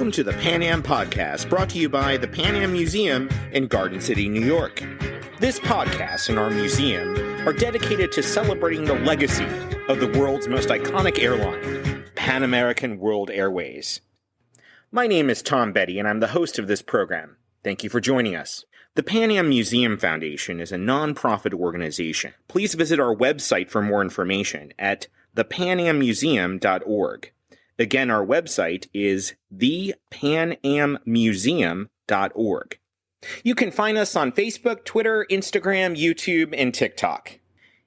Welcome to the Pan Am Podcast, brought to you by the Pan Am Museum in Garden City, New York. This podcast and our museum are dedicated to celebrating the legacy of the world's most iconic airline, Pan American World Airways. My name is Tom Betty, and I'm the host of this program. Thank you for joining us. The Pan Am Museum Foundation is a nonprofit organization. Please visit our website for more information at thepanammuseum.org. Again, our website is thepanammuseum.org. You can find us on Facebook, Twitter, Instagram, YouTube, and TikTok.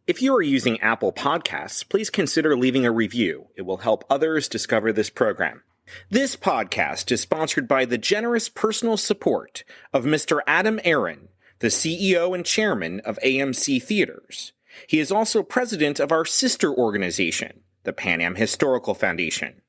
If you are using Apple Podcasts, please consider leaving a review. It will help others discover this program. This podcast is sponsored by the generous personal support of Mr. Adam Aaron, the CEO and chairman of AMC Theaters. He is also president of our sister organization, the Pan Am Historical Foundation.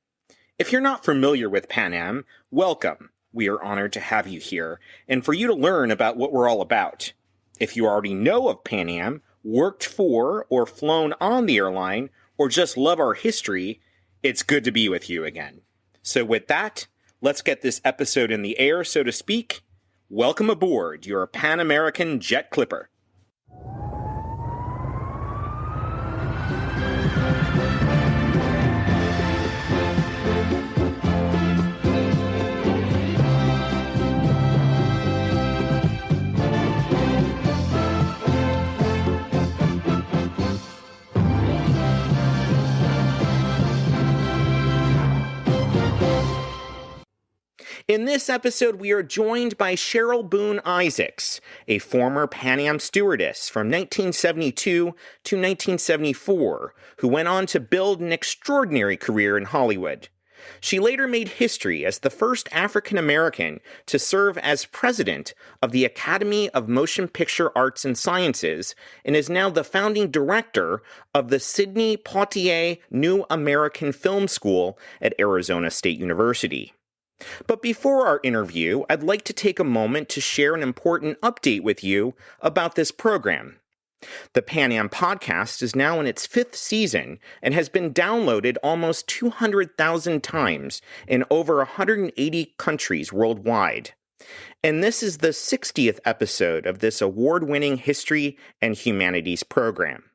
If you're not familiar with Pan Am, welcome. We are honored to have you here and for you to learn about what we're all about. If you already know of Pan Am, worked for or flown on the airline, or just love our history, it's good to be with you again. So with that, let's get this episode in the air, so to speak. Welcome aboard your Pan American Jet Clipper. In this episode, we are joined by Cheryl Boone Isaacs, a former Pan Am stewardess from 1972 to 1974, who went on to build an extraordinary career in Hollywood. She later made history as the first African American to serve as president of the Academy of Motion Picture Arts and Sciences and is now the founding director of the Sidney Poitier New American Film School at Arizona State University. But before our interview, I'd like to take a moment to share an important update with you about this program. The Pan Am Podcast is now in its 5th season and has been downloaded almost 200,000 times in over 180 countries worldwide. And this is the 60th episode of this award-winning history and humanities program.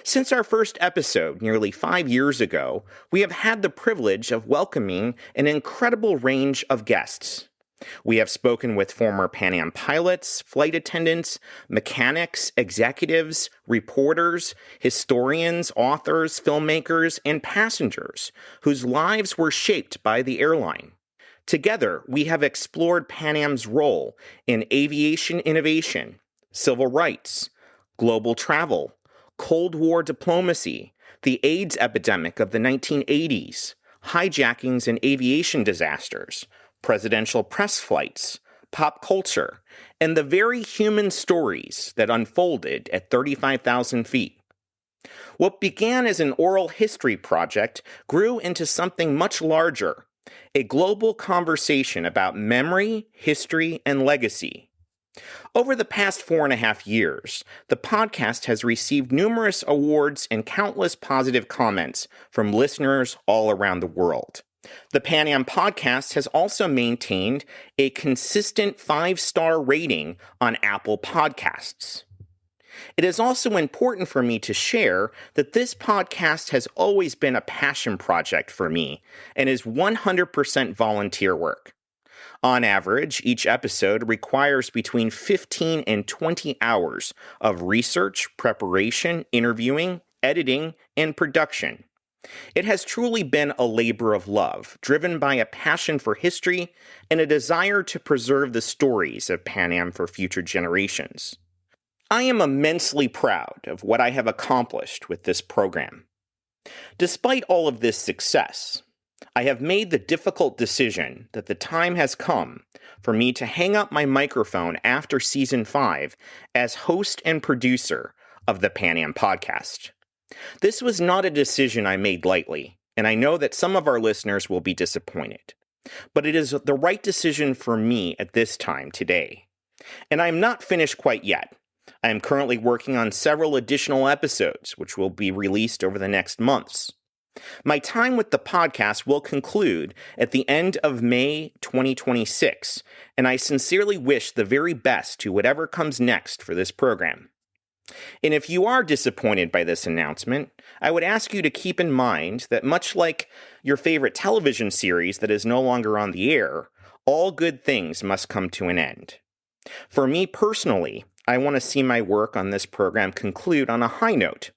Since our first episode nearly 5 years ago, we have had the privilege of welcoming an incredible range of guests. We have spoken with former Pan Am pilots, flight attendants, mechanics, executives, reporters, historians, authors, filmmakers, and passengers whose lives were shaped by the airline. Together, we have explored Pan Am's role in aviation innovation, civil rights, global travel, Cold War diplomacy, the AIDS epidemic of the 1980s, hijackings and aviation disasters, presidential press flights, pop culture, and the very human stories that unfolded at 35,000 feet. What began as an oral history project grew into something much larger, a global conversation about memory, history, and legacy. Over the past 4.5 years, the podcast has received numerous awards and countless positive comments from listeners all around the world. The Pan Am Podcast has also maintained a consistent 5-star rating on Apple Podcasts. It is also important for me to share that this podcast has always been a passion project for me and is 100% volunteer work. On average, each episode requires between 15 and 20 hours of research, preparation, interviewing, editing, and production. It has truly been a labor of love, driven by a passion for history and a desire to preserve the stories of Pan Am for future generations. I am immensely proud of what I have accomplished with this program. Despite all of this success, I have made the difficult decision that the time has come for me to hang up my microphone after Season 5 as host and producer of the Pan Am Podcast. This was not a decision I made lightly, and I know that some of our listeners will be disappointed. But it is the right decision for me at this time today. And I am not finished quite yet. I am currently working on several additional episodes, which will be released over the next months. My time with the podcast will conclude at the end of May 2026, and I sincerely wish the very best to whatever comes next for this program. And if you are disappointed by this announcement, I would ask you to keep in mind that much like your favorite television series that is no longer on the air, all good things must come to an end. For me personally, I want to see my work on this program conclude on a high note.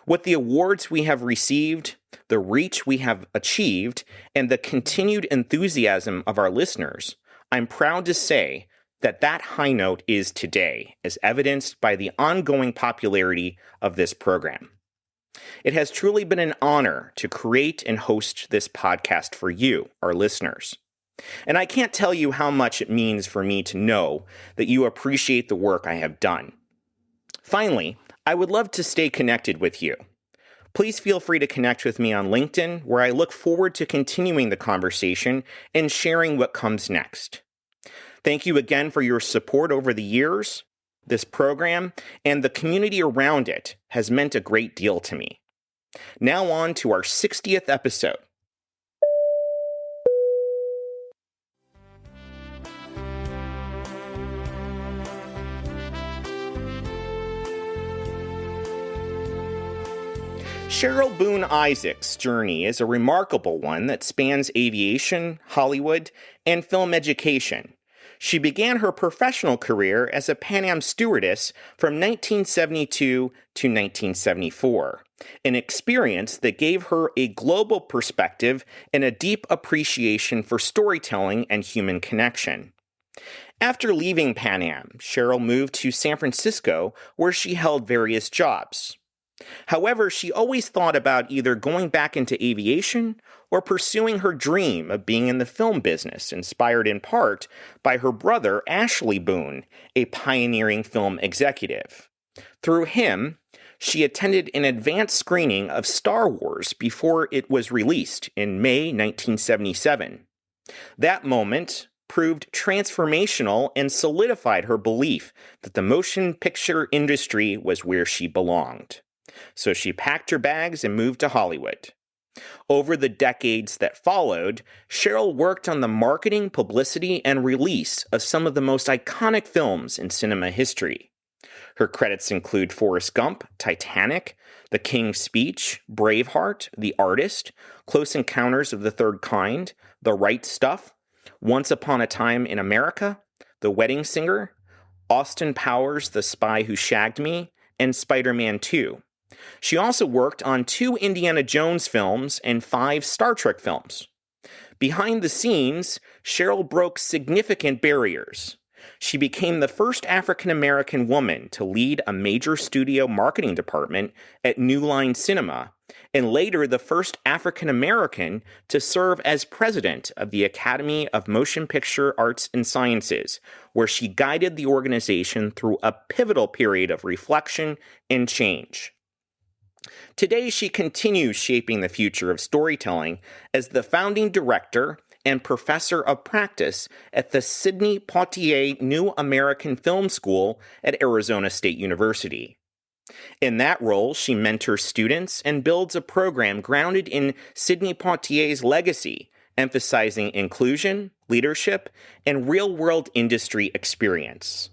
With the awards we have received, the reach we have achieved, and the continued enthusiasm of our listeners, I'm proud to say that that high note is today, as evidenced by the ongoing popularity of this program. It has truly been an honor to create and host this podcast for you, our listeners. And I can't tell you how much it means for me to know that you appreciate the work I have done. Finally, I would love to stay connected with you. Please feel free to connect with me on LinkedIn, where I look forward to continuing the conversation and sharing what comes next. Thank you again for your support over the years. This program and the community around it has meant a great deal to me. Now on to our 60th episode. Cheryl Boone Isaacs' journey is a remarkable one that spans aviation, Hollywood, and film education. She began her professional career as a Pan Am stewardess from 1972 to 1974, an experience that gave her a global perspective and a deep appreciation for storytelling and human connection. After leaving Pan Am, Cheryl moved to San Francisco, where she held various jobs. However, she always thought about either going back into aviation or pursuing her dream of being in the film business, inspired in part by her brother, Ashley Boone, a pioneering film executive. Through him, she attended an advanced screening of Star Wars before it was released in May 1977. That moment proved transformational and solidified her belief that the motion picture industry was where she belonged. So she packed her bags and moved to Hollywood. Over the decades that followed, Cheryl worked on the marketing, publicity, and release of some of the most iconic films in cinema history. Her credits include Forrest Gump, Titanic, The King's Speech, Braveheart, The Artist, Close Encounters of the Third Kind, The Right Stuff, Once Upon a Time in America, The Wedding Singer, Austin Powers, The Spy Who Shagged Me, and Spider-Man 2. She also worked on 2 Indiana Jones films and 5 Star Trek films. Behind the scenes, Cheryl broke significant barriers. She became the first African-American woman to lead a major studio marketing department at New Line Cinema, and later the first African-American to serve as president of the Academy of Motion Picture Arts and Sciences, where she guided the organization through a pivotal period of reflection and change. Today, she continues shaping the future of storytelling as the founding director and professor of practice at the Sidney Poitier New American Film School at Arizona State University. In that role, she mentors students and builds a program grounded in Sidney Poitier's legacy, emphasizing inclusion, leadership, and real-world industry experience.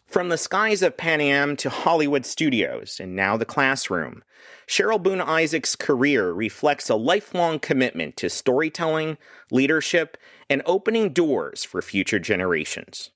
From the skies of Pan Am to Hollywood studios, and now the classroom, Cheryl Boone Isaacs' career reflects a lifelong commitment to storytelling, leadership, and opening doors for future generations.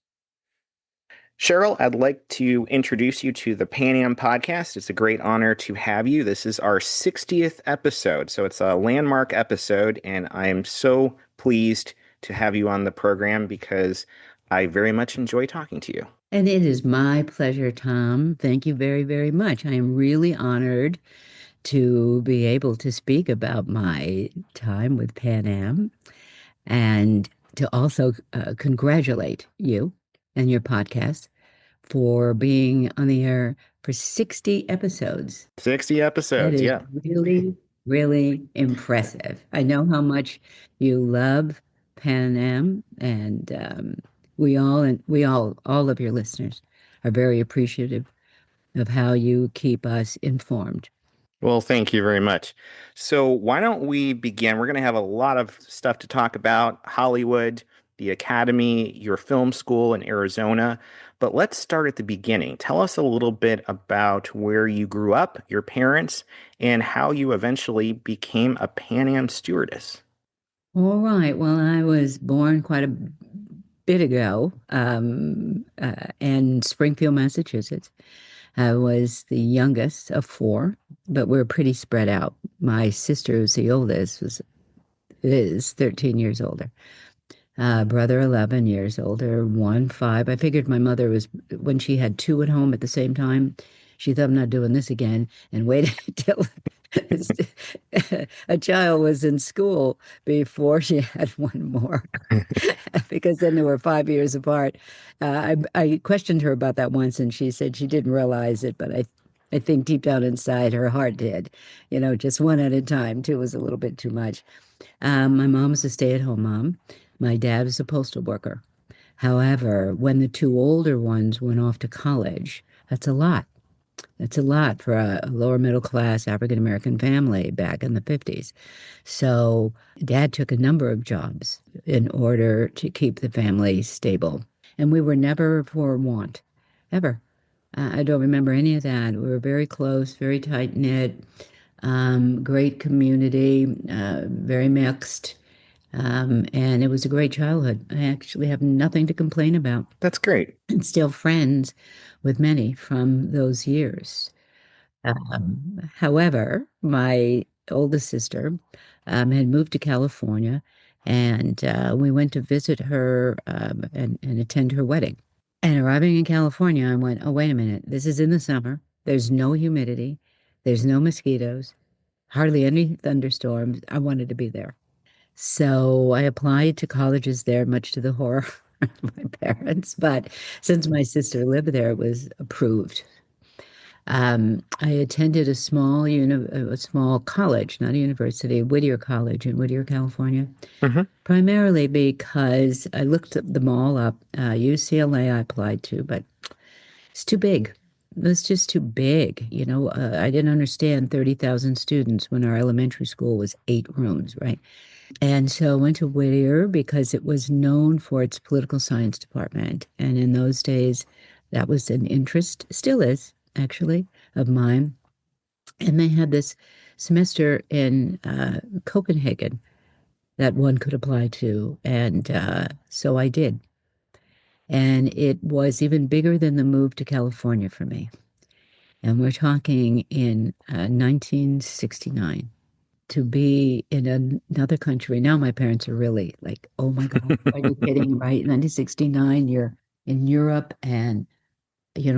Cheryl, I'd like to introduce you to the Pan Am podcast. It's a great honor to have you. This is our 60th episode, so it's a landmark episode, and I am so pleased to have you on the program because I very much enjoy talking to you. And it is my pleasure, Tom. Thank you very, very much. I am really honored to be able to speak about my time with Pan Am and to also congratulate you and your podcast for being on the air for 60 episodes. 60 episodes, yeah. That is really, really impressive. I know how much you love Pan Am, and all of your listeners are very appreciative of how you keep us informed. Well, thank you very much. So, why don't we begin? We're going to have a lot of stuff to talk about: Hollywood, the Academy, your film school in Arizona. But let's start at the beginning. Tell us a little bit about where you grew up, your parents, and how you eventually became a Pan Am stewardess. All right. Well, I was born quite a bit ago in Springfield, Massachusetts. I was the youngest of four, but we're pretty spread out. My sister, who's the oldest, is 13 years older. Brother 11 years older, one 5. I figured my mother was, when she had two at home at the same time, she thought, I'm not doing this again, and waited until a child was in school before she had one more, because then they were 5 years apart. I questioned her about that once, and she said she didn't realize it, but I think deep down inside her heart did. Just one at a time. Two was a little bit too much. My mom was a stay-at-home mom. My dad was a postal worker. However, when the two older ones went off to college, that's a lot. That's a lot for a lower middle class African American family back in the 50s. So, dad took a number of jobs in order to keep the family stable. And we were never for want, ever. I don't remember any of that. We were very close, very tight knit, great community, very mixed. And it was a great childhood. I actually have nothing to complain about, That's great. and still friends with many from those years. However, my oldest sister had moved to California, and we went to visit her and attend her wedding. And arriving in California, I went, oh, wait a minute. This is in the summer. There's no humidity. There's no mosquitoes, hardly any thunderstorms. I wanted to be there. So I applied to colleges there, much to the horror of my parents. But since my sister lived there, it was approved. I attended a small college, not a university, Whittier College in Whittier, California, Hmm. primarily because I looked them all up. UCLA I applied to, but it's too big. It was just too big. I didn't understand 30,000 students when our elementary school was 8 rooms, right? And so I went to Whittier because it was known for its political science department. And in those days, that was an interest, still is actually, of mine. And they had this semester in Copenhagen that one could apply to. And so I did. And it was even bigger than the move to California for me. And we're talking in 1969. To be in another country. Now my parents are really like, oh my God, are you kidding? Right? 1969, you're in Europe and,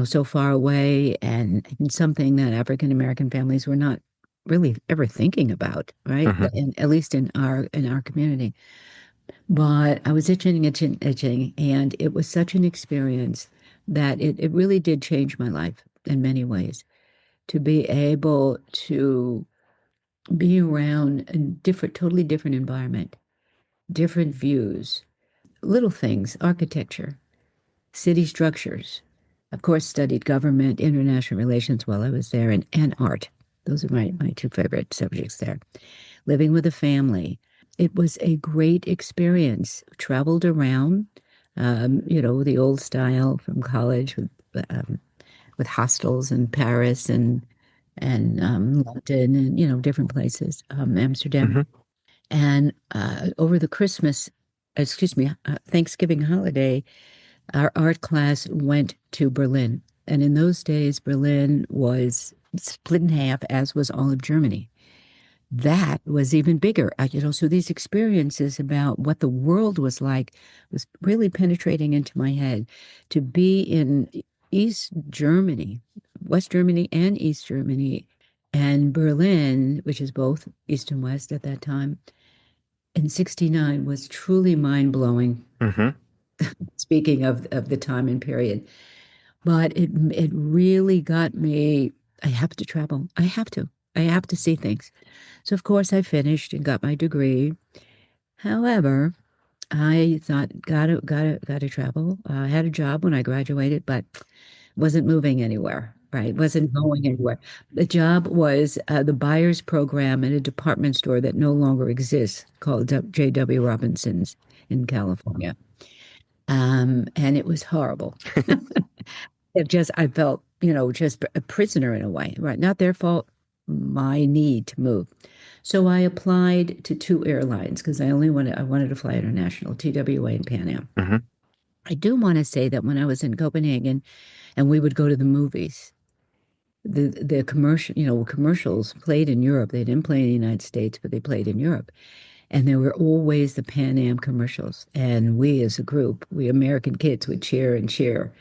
so far away and something that African American families were not really ever thinking about, right? Hmm. And at least in our community. But I was itching, itching, itching, and it was such an experience that it really did change my life in many ways. To be able to be around a totally different environment, different views, little things, architecture, city structures. Of course, studied government, international relations while I was there, and art. Those are my two favorite subjects there. Living with a family. It was a great experience. Traveled around, the old style from college with hostels in Paris and London and different places, Amsterdam. Hmm. And over the Thanksgiving holiday, our art class went to Berlin. And in those days, Berlin was split in half, as was all of Germany. That was even bigger. So these experiences about what the world was like was really penetrating into my head. To be in East Germany, West Germany and East Germany, and Berlin, which is both East and West at that time, in 69 was truly mind-blowing, Hmm. speaking of the time and period. But it really got me, I have to travel. I have to. I have to see things. So of course I finished and got my degree. However, I thought, gotta travel. I had a job when I graduated, but wasn't moving anywhere. right? Wasn't going anywhere. The job was the buyer's program at a department store that no longer exists called J.W. Robinson's in California. And it was horrible. I felt, just a prisoner in a way, right? Not their fault, my need to move. So I applied to two airlines because I wanted to fly international, TWA and Pan Am. Hmm. I do want to say that when I was in Copenhagen and we would go to the movies, the commercials played in Europe. They didn't play in the United States, but they played in Europe. And there were always the Pan Am commercials. And we as a group, we American kids would cheer and cheer.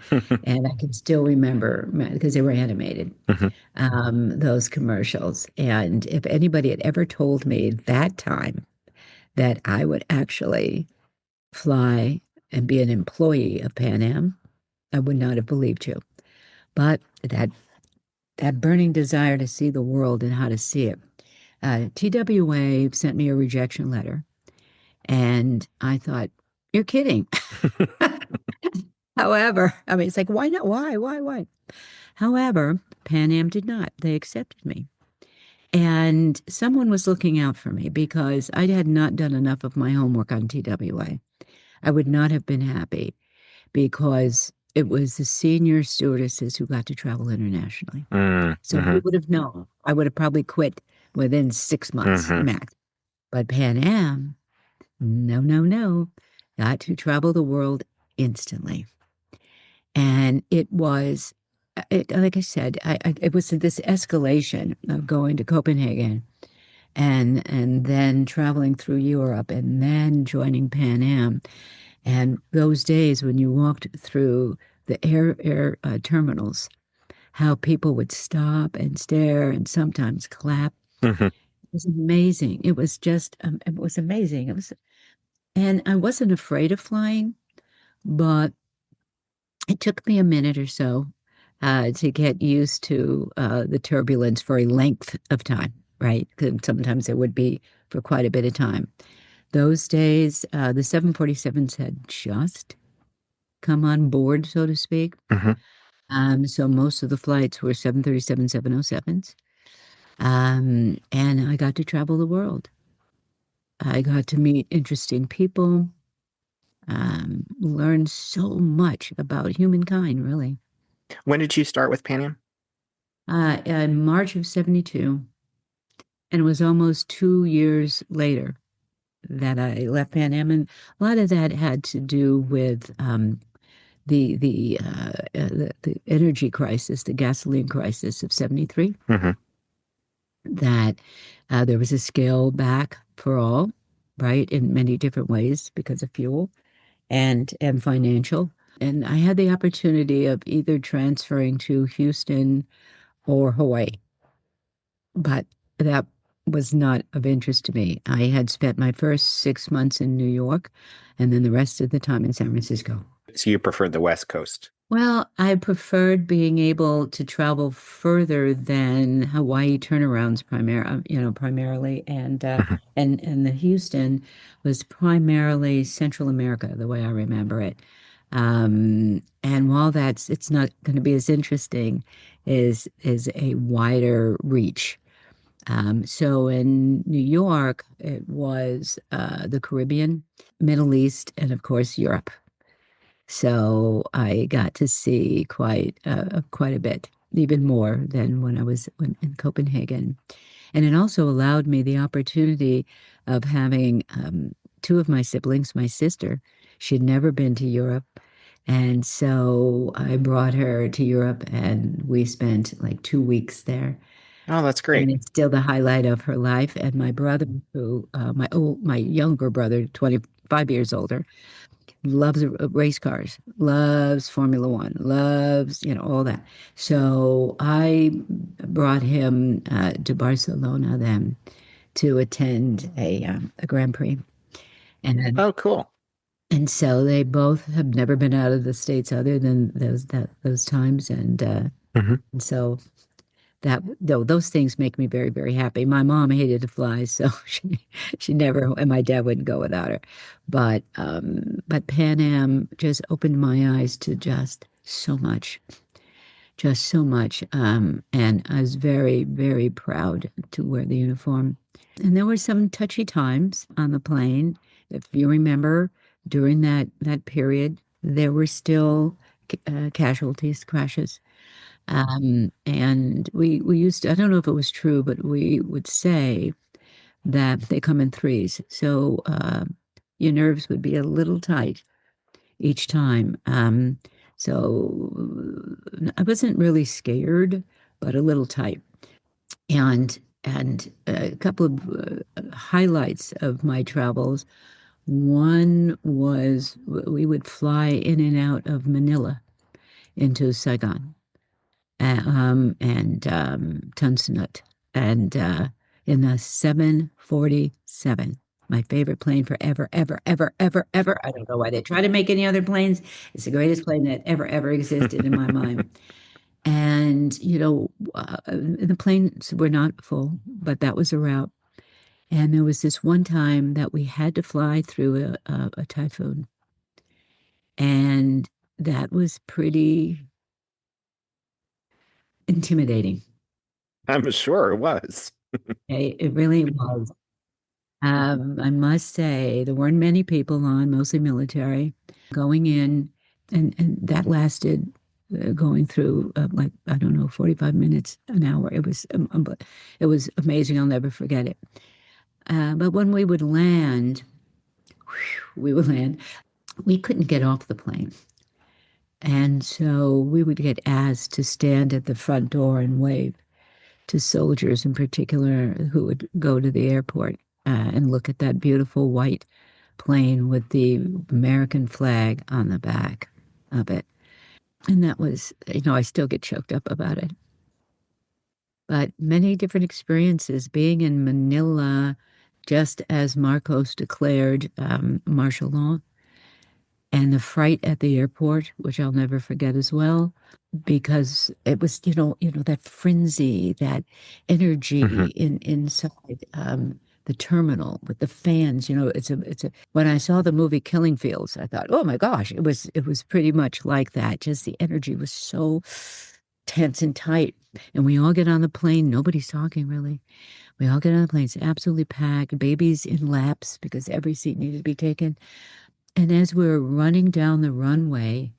And I can still remember because they were animated, Hmm. those commercials. And if anybody had ever told me at that time that I would actually fly and be an employee of Pan Am, I would not have believed you. But that burning desire to see the world and how to see it. TWA sent me a rejection letter, and I thought, you're kidding. However, I mean, it's like, why not? Why? However, Pan Am did not. They accepted me. And someone was looking out for me because I had not done enough of my homework on TWA. I would not have been happy because it was the senior stewardesses who got to travel internationally. So Mm-hmm. who would have known? I would have probably quit within 6 months Hmm. max. But Pan Am, no, no, no, got to travel the world instantly. And like I said, it was this escalation of going to Copenhagen and then traveling through Europe and then joining Pan Am. And those days when you walked through the air terminals, how people would stop and stare and sometimes clap. Hmm. It was amazing. It was amazing. And I wasn't afraid of flying, but it took me a minute or so to get used to the turbulence for a length of time, right? Because sometimes it would be for quite a bit of time. Those days, the 747s had just come on board, so to speak. Hmm. So most of the flights were 737, 707s. And I got to travel the world. I got to meet interesting people, learn so much about humankind, really. When did you start with Pan Am? In March of 72, and it was almost 2 years later that I left Pan Am. And a lot of that had to do with the energy crisis, the gasoline crisis of 73, Hmm. that there was a scale back for all, right, in many different ways because of fuel and financial. And I had the opportunity of either transferring to Houston or Hawaii, but that was not of interest to me. I had spent my first 6 months in New York and then the rest of the time in San Francisco. So you preferred the West Coast. Well, I preferred being able to travel further than Hawaii turnarounds primarily, Hmm. and the Houston was primarily Central America, the way I remember it. And while it's not going to be as interesting, is a wider reach. So in New York, it was the Caribbean, Middle East, and of course Europe. So I got to see quite a bit, even more than when in Copenhagen. And it also allowed me the opportunity of having two of my siblings, my sister. She'd never been to Europe. And so I brought her to Europe and we spent like 2 weeks there. Oh, that's great. And it's still the highlight of her life. And my brother, my younger brother, 25 years older, loves race cars, loves Formula One, loves, all that. So I brought him to Barcelona then to attend a Grand Prix. And Oh, cool. and so they both have never been out of the States other than those times. Hmm. And so that though those things make me very, very happy. My mom hated to fly, so she never, and my dad wouldn't go without her. But Pan Am just opened my eyes to just so much. just so much. And I was very, very proud to wear the uniform. And there were some touchy times on the plane. If you remember, during that period, there were still casualties, crashes. And we used to, I don't know if it was true, but we would say that they come in threes. So your nerves would be a little tight each time. So I wasn't really scared, but a little tight. And a couple of highlights of my travels. One was we would fly in and out of Manila into Saigon and Tunsinut, and in the 747. My favorite plane forever, ever, ever, ever, ever. I don't know why they try to make any other planes. It's the greatest plane that ever, ever existed in my mind. And, the planes were not full, but that was a route. And there was this one time that we had to fly through a typhoon. And that was pretty intimidating. I'm sure it was. Okay? It really was. I must say, there weren't many people on, mostly military, going in, and that lasted going through like I don't know, 45 minutes, an hour. It was amazing. I'll never forget it. But when we would land. We couldn't get off the plane, and so we would get asked to stand at the front door and wave to soldiers in particular who would go to the airport and look at that beautiful white plane with the American flag on the back of it. And that was, I still get choked up about it. But many different experiences being in Manila, just as Marcos declared martial law, and the fright at the airport, which I'll never forget as well, because it was, that frenzy, that Hmm. energy inside the terminal with the fans. When I saw the movie Killing Fields, I thought, oh my gosh, it was pretty much like that. Just the energy was so tense and tight. And we all get on the plane, nobody's talking really. We all get on the plane, it's absolutely packed, babies in laps because every seat needed to be taken. And as we were running down the runway,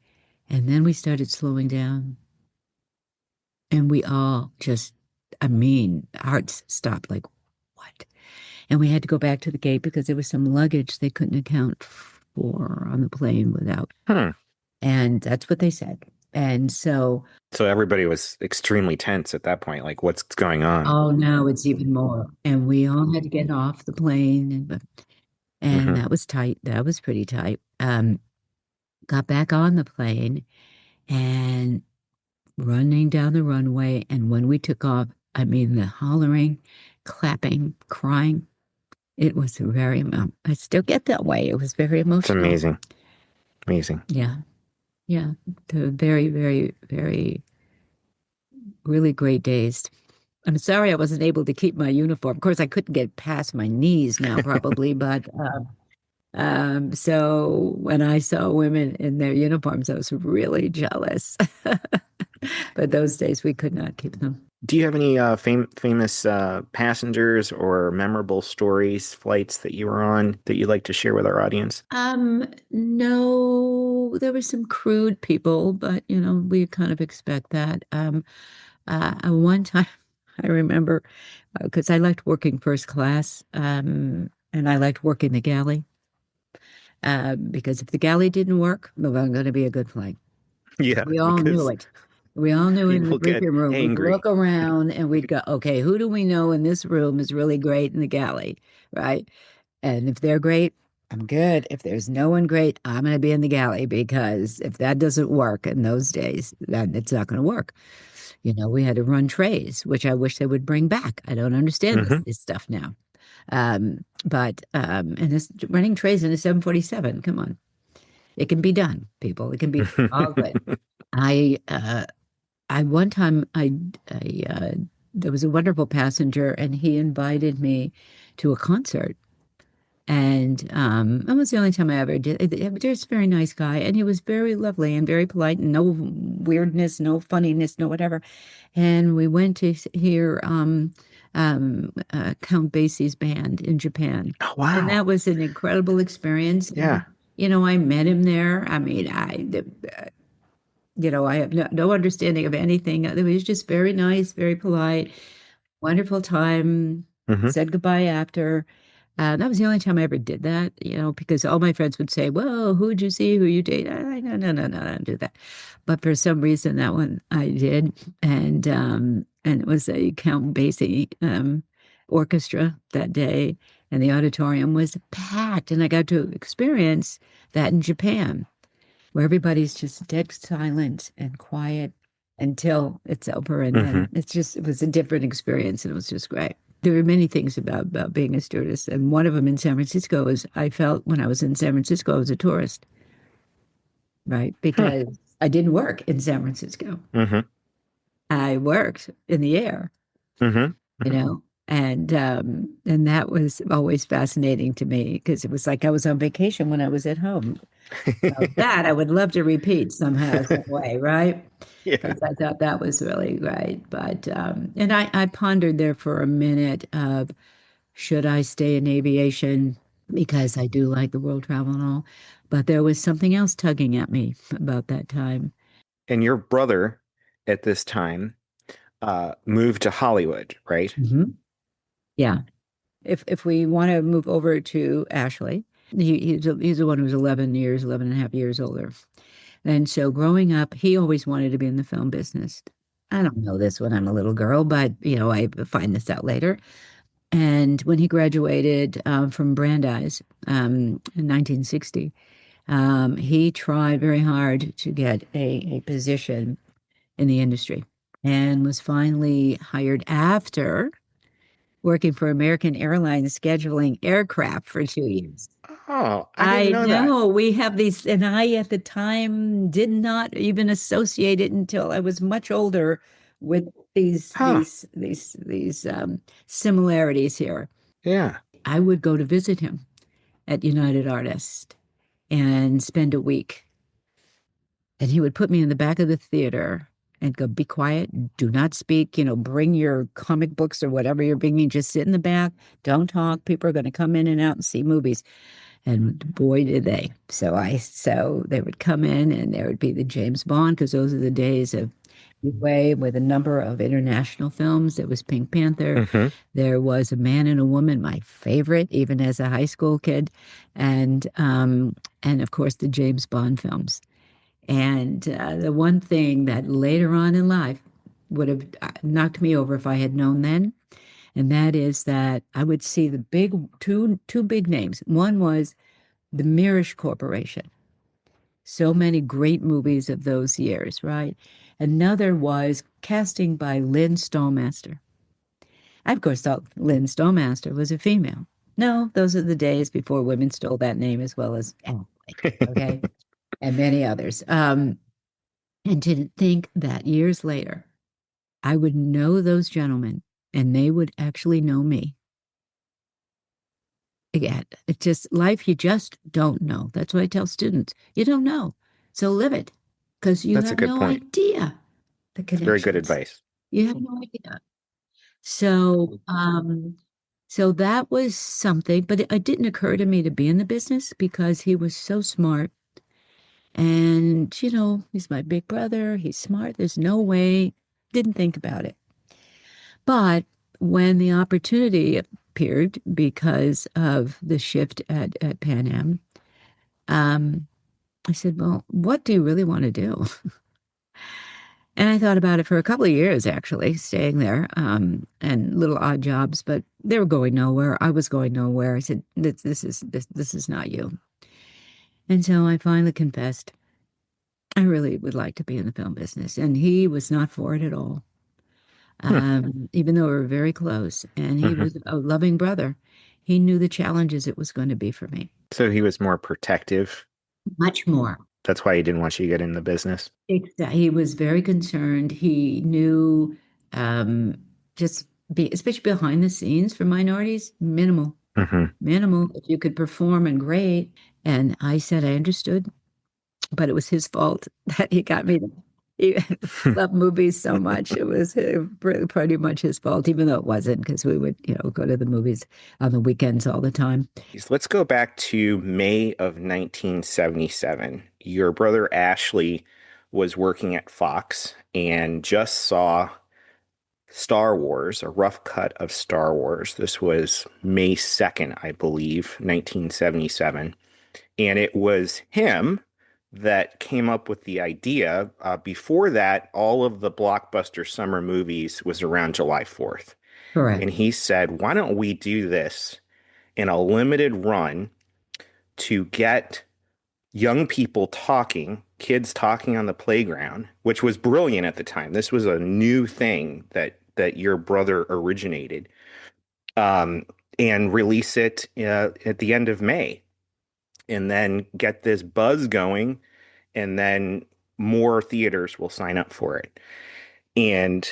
and then we started slowing down, and we all just, hearts stopped like, what? And we had to go back to the gate because there was some luggage they couldn't account for on the plane without. Hmm. And that's what they said. And so, So everybody was extremely tense at that point. Like, what's going on? oh, now it's even more. And we all had to get off the plane, and Hmm. that was tight. That was pretty tight. Got back on the plane and running down the runway. And when we took off, the hollering, clapping, crying, it was I still get that way. It was very It's emotional. amazing. Amazing. Yeah. Yeah. The very, very, very, really great days. I'm sorry I wasn't able to keep my uniform. Of course, I couldn't get past my knees now, probably, but so when I saw women in their uniforms, I was really jealous. But those days we could not keep them. Do you have any famous passengers or memorable stories, flights that you were on that you'd like to share with our audience? No, there were some crude people, but we kind of expect that. One time I remember because I liked working first class, and I liked working the galley. Because if the galley didn't work, it wasn't going to be a good flight. Yeah, We all knew because it. We all knew in the people get briefing room. We'd angry. look around and we'd go, okay, who do we know in this room is really great in the galley, right? And if they're great, I'm good. If there's no one great, I'm going to be in the galley because if that doesn't work in those days, then it's not going to work. We had to run trays, which I wish they would bring back. I don't understand Hmm. this stuff now. And this running trays in a 747, come on. It can be done, people. It can be all good. I one time there was a wonderful passenger and he invited me to a concert And that was the only time I ever did. Just a very nice guy, and he was very lovely and very polite, and no weirdness, no funniness, no whatever. And we went to hear Count Basie's band in Japan, Oh, and that wow. was an incredible experience. Yeah. And I met him there. I mean, I have no understanding of anything. He was just very nice, very polite, wonderful time. Hmm. Said goodbye after. That was the only time I ever did that, because all my friends would say, "Well, who'd you see? Who you date?" No, no, no, no, I don't do that. But for some reason, that one I did, and it was a Count Basie orchestra that day, and the auditorium was packed, and I got to experience that in Japan, where everybody's just dead silent and quiet until it's over, and Hmm. then it was a different experience, and it was just great. There were many things about being a stewardess, and one of them in San Francisco is I felt when I was in San Francisco, I was a tourist, right? Hmm. Because I didn't work in San Francisco. Hmm. I worked in the air, Hmm. you know, and that was always fascinating to me because it was like I was on vacation when I was at home. So that I would love to repeat somehow, some way, right? Yeah. Because I thought that was really great. But and I pondered there for a minute of should I stay in aviation because I do like the world travel and all. But there was something else tugging at me about that time. And your brother at this time moved to Hollywood, right? Hmm. Yeah. If we want to move over to Ashley, he's the one who's 11 and a half years older. And so growing up, he always wanted to be in the film business. I don't know this when I'm a little girl, but I find this out later. And when he graduated from Brandeis in 1960, he tried very hard to get a position in the industry and was finally hired after working for American Airlines scheduling aircraft for 2 years. Oh, I didn't I know that. know we have these, and I at the time did not even associate it until I was much older with these Huh. these these these similarities here. Yeah. I would go to visit him at United Artists and spend a week, and he would put me in the back of the theater and go, "Be quiet, do not speak, bring your comic books or whatever you're bringing, just sit in the back, don't talk. People are going to come in and out and see movies." And boy, did they. So they would come in and there would be the James Bond, because those are the days of Way with a number of international films. There was Pink Panther. Hmm. There was A Man and a Woman, my favorite, even as a high school kid, and of course the James Bond films. And the one thing that later on in life would have knocked me over if I had known then, and that is that I would see the two big names. One was the Mirish Corporation. So many great movies of those years, right? Another was casting by Lynn Stalmaster. I, of course, thought Lynn Stalmaster was a female. No, those are the days before women stole that name as well as Ashley, okay, and many others. And to think that years later, I would know those gentlemen and they would actually know me. Again, it's just life you just don't know. That's what I tell students. You don't know. So live it because you That's a have good no point. idea the It's very good connections. advice. You have no idea. So that was something, but it didn't occur to me to be in the business because he was so smart. And, he's my big brother. He's smart. There's no way. Didn't think about it. But when the opportunity appeared because of the shift at Pan Am, um, I said, "Well, what do you really want to do?" And I thought about it for a couple of years, actually, staying there, and little odd jobs, but they were going nowhere. I was going nowhere. I said, "This is not you." And so I finally confessed I really would like to be in the film business, and he was not for it at all. Hmm. Even though we were very close, and he Hmm. was a loving brother, he knew the challenges it was going to be for me. So he was more protective. Much more. That's why he didn't want you to get in the business. Exactly. He was very concerned. He knew um, just especially behind the scenes for minorities, minimal. Hmm. Minimal, if you could perform and great. And I said I understood, but it was his fault that he got me to he love movies so much. It was pretty much his fault, even though it wasn't, because we would, go to the movies on the weekends all the time. Let's go back to May of 1977. Your brother Ashley was working at Fox and just saw Star Wars, a rough cut of Star Wars. This was May 2nd, I believe, 1977. And it was him that came up with the idea. Before that, all of the blockbuster summer movies was around July 4th. And Correct. he said, why don't we do this in a limited run to get young people talking, kids talking on the playground, which was brilliant at the time. This was a new thing that your brother originated, um, and release it at the end of May, and then get this buzz going, and then more theaters will sign up for it. And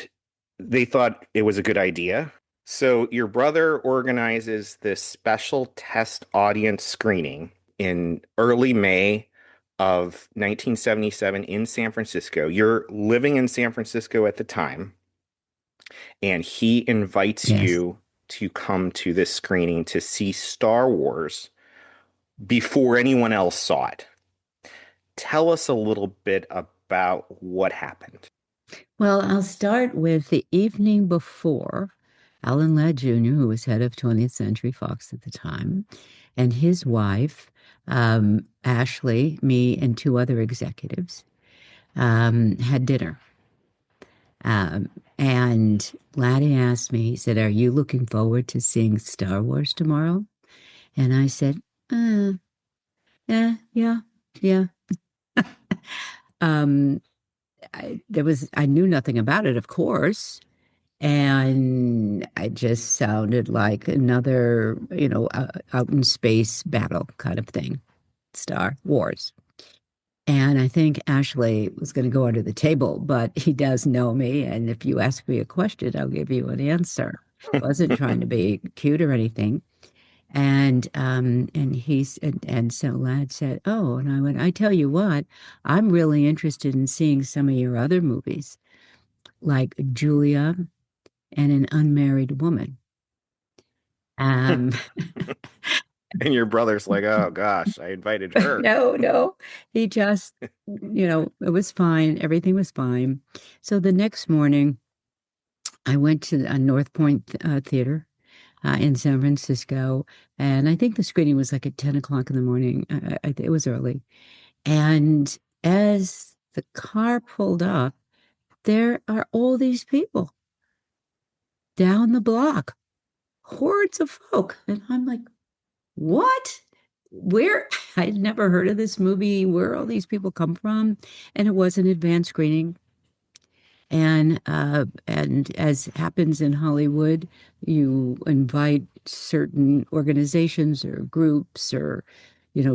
they thought it was a good idea. So your brother organizes this special test audience screening in early May of 1977 in San Francisco. You're living in San Francisco at the time, and he invites Yes. you to come to this screening to see Star Wars before anyone else saw it. Tell us a little bit about what happened. Well, I'll start with the evening before. Alan Ladd Jr., who was head of 20th Century Fox at the time, and his wife, Ashley, me, and two other executives, had dinner. Um, and Laddie asked me, he said, "Are you looking forward to seeing Star Wars tomorrow?" And I said, yeah, yeah, yeah. Um, I knew nothing about it, of course. And it just sounded like another, out in space battle kind of thing, Star Wars. And I think Ashley was going to go under the table, but he does know me. And if you ask me a question, I'll give you an answer. Wasn't trying to be cute or anything. And so Lad said, "Oh," and I went, "I tell you what, I'm really interested in seeing some of your other movies, like Julia and An Unmarried Woman." Um, And your brother's like, oh gosh, I invited her. no, no, he just, it was fine. Everything was fine. So the next morning, I went to a North Point Theater in San Francisco, and I think the screening was like at 10 o'clock in the morning. It was early. And as the car pulled up, there are all these people down the block, hordes of folk. And I'm like, what? Where? I'd never heard of this movie. Where all these people come from? And it was an advanced screening. And as happens in Hollywood, you invite certain organizations or groups or,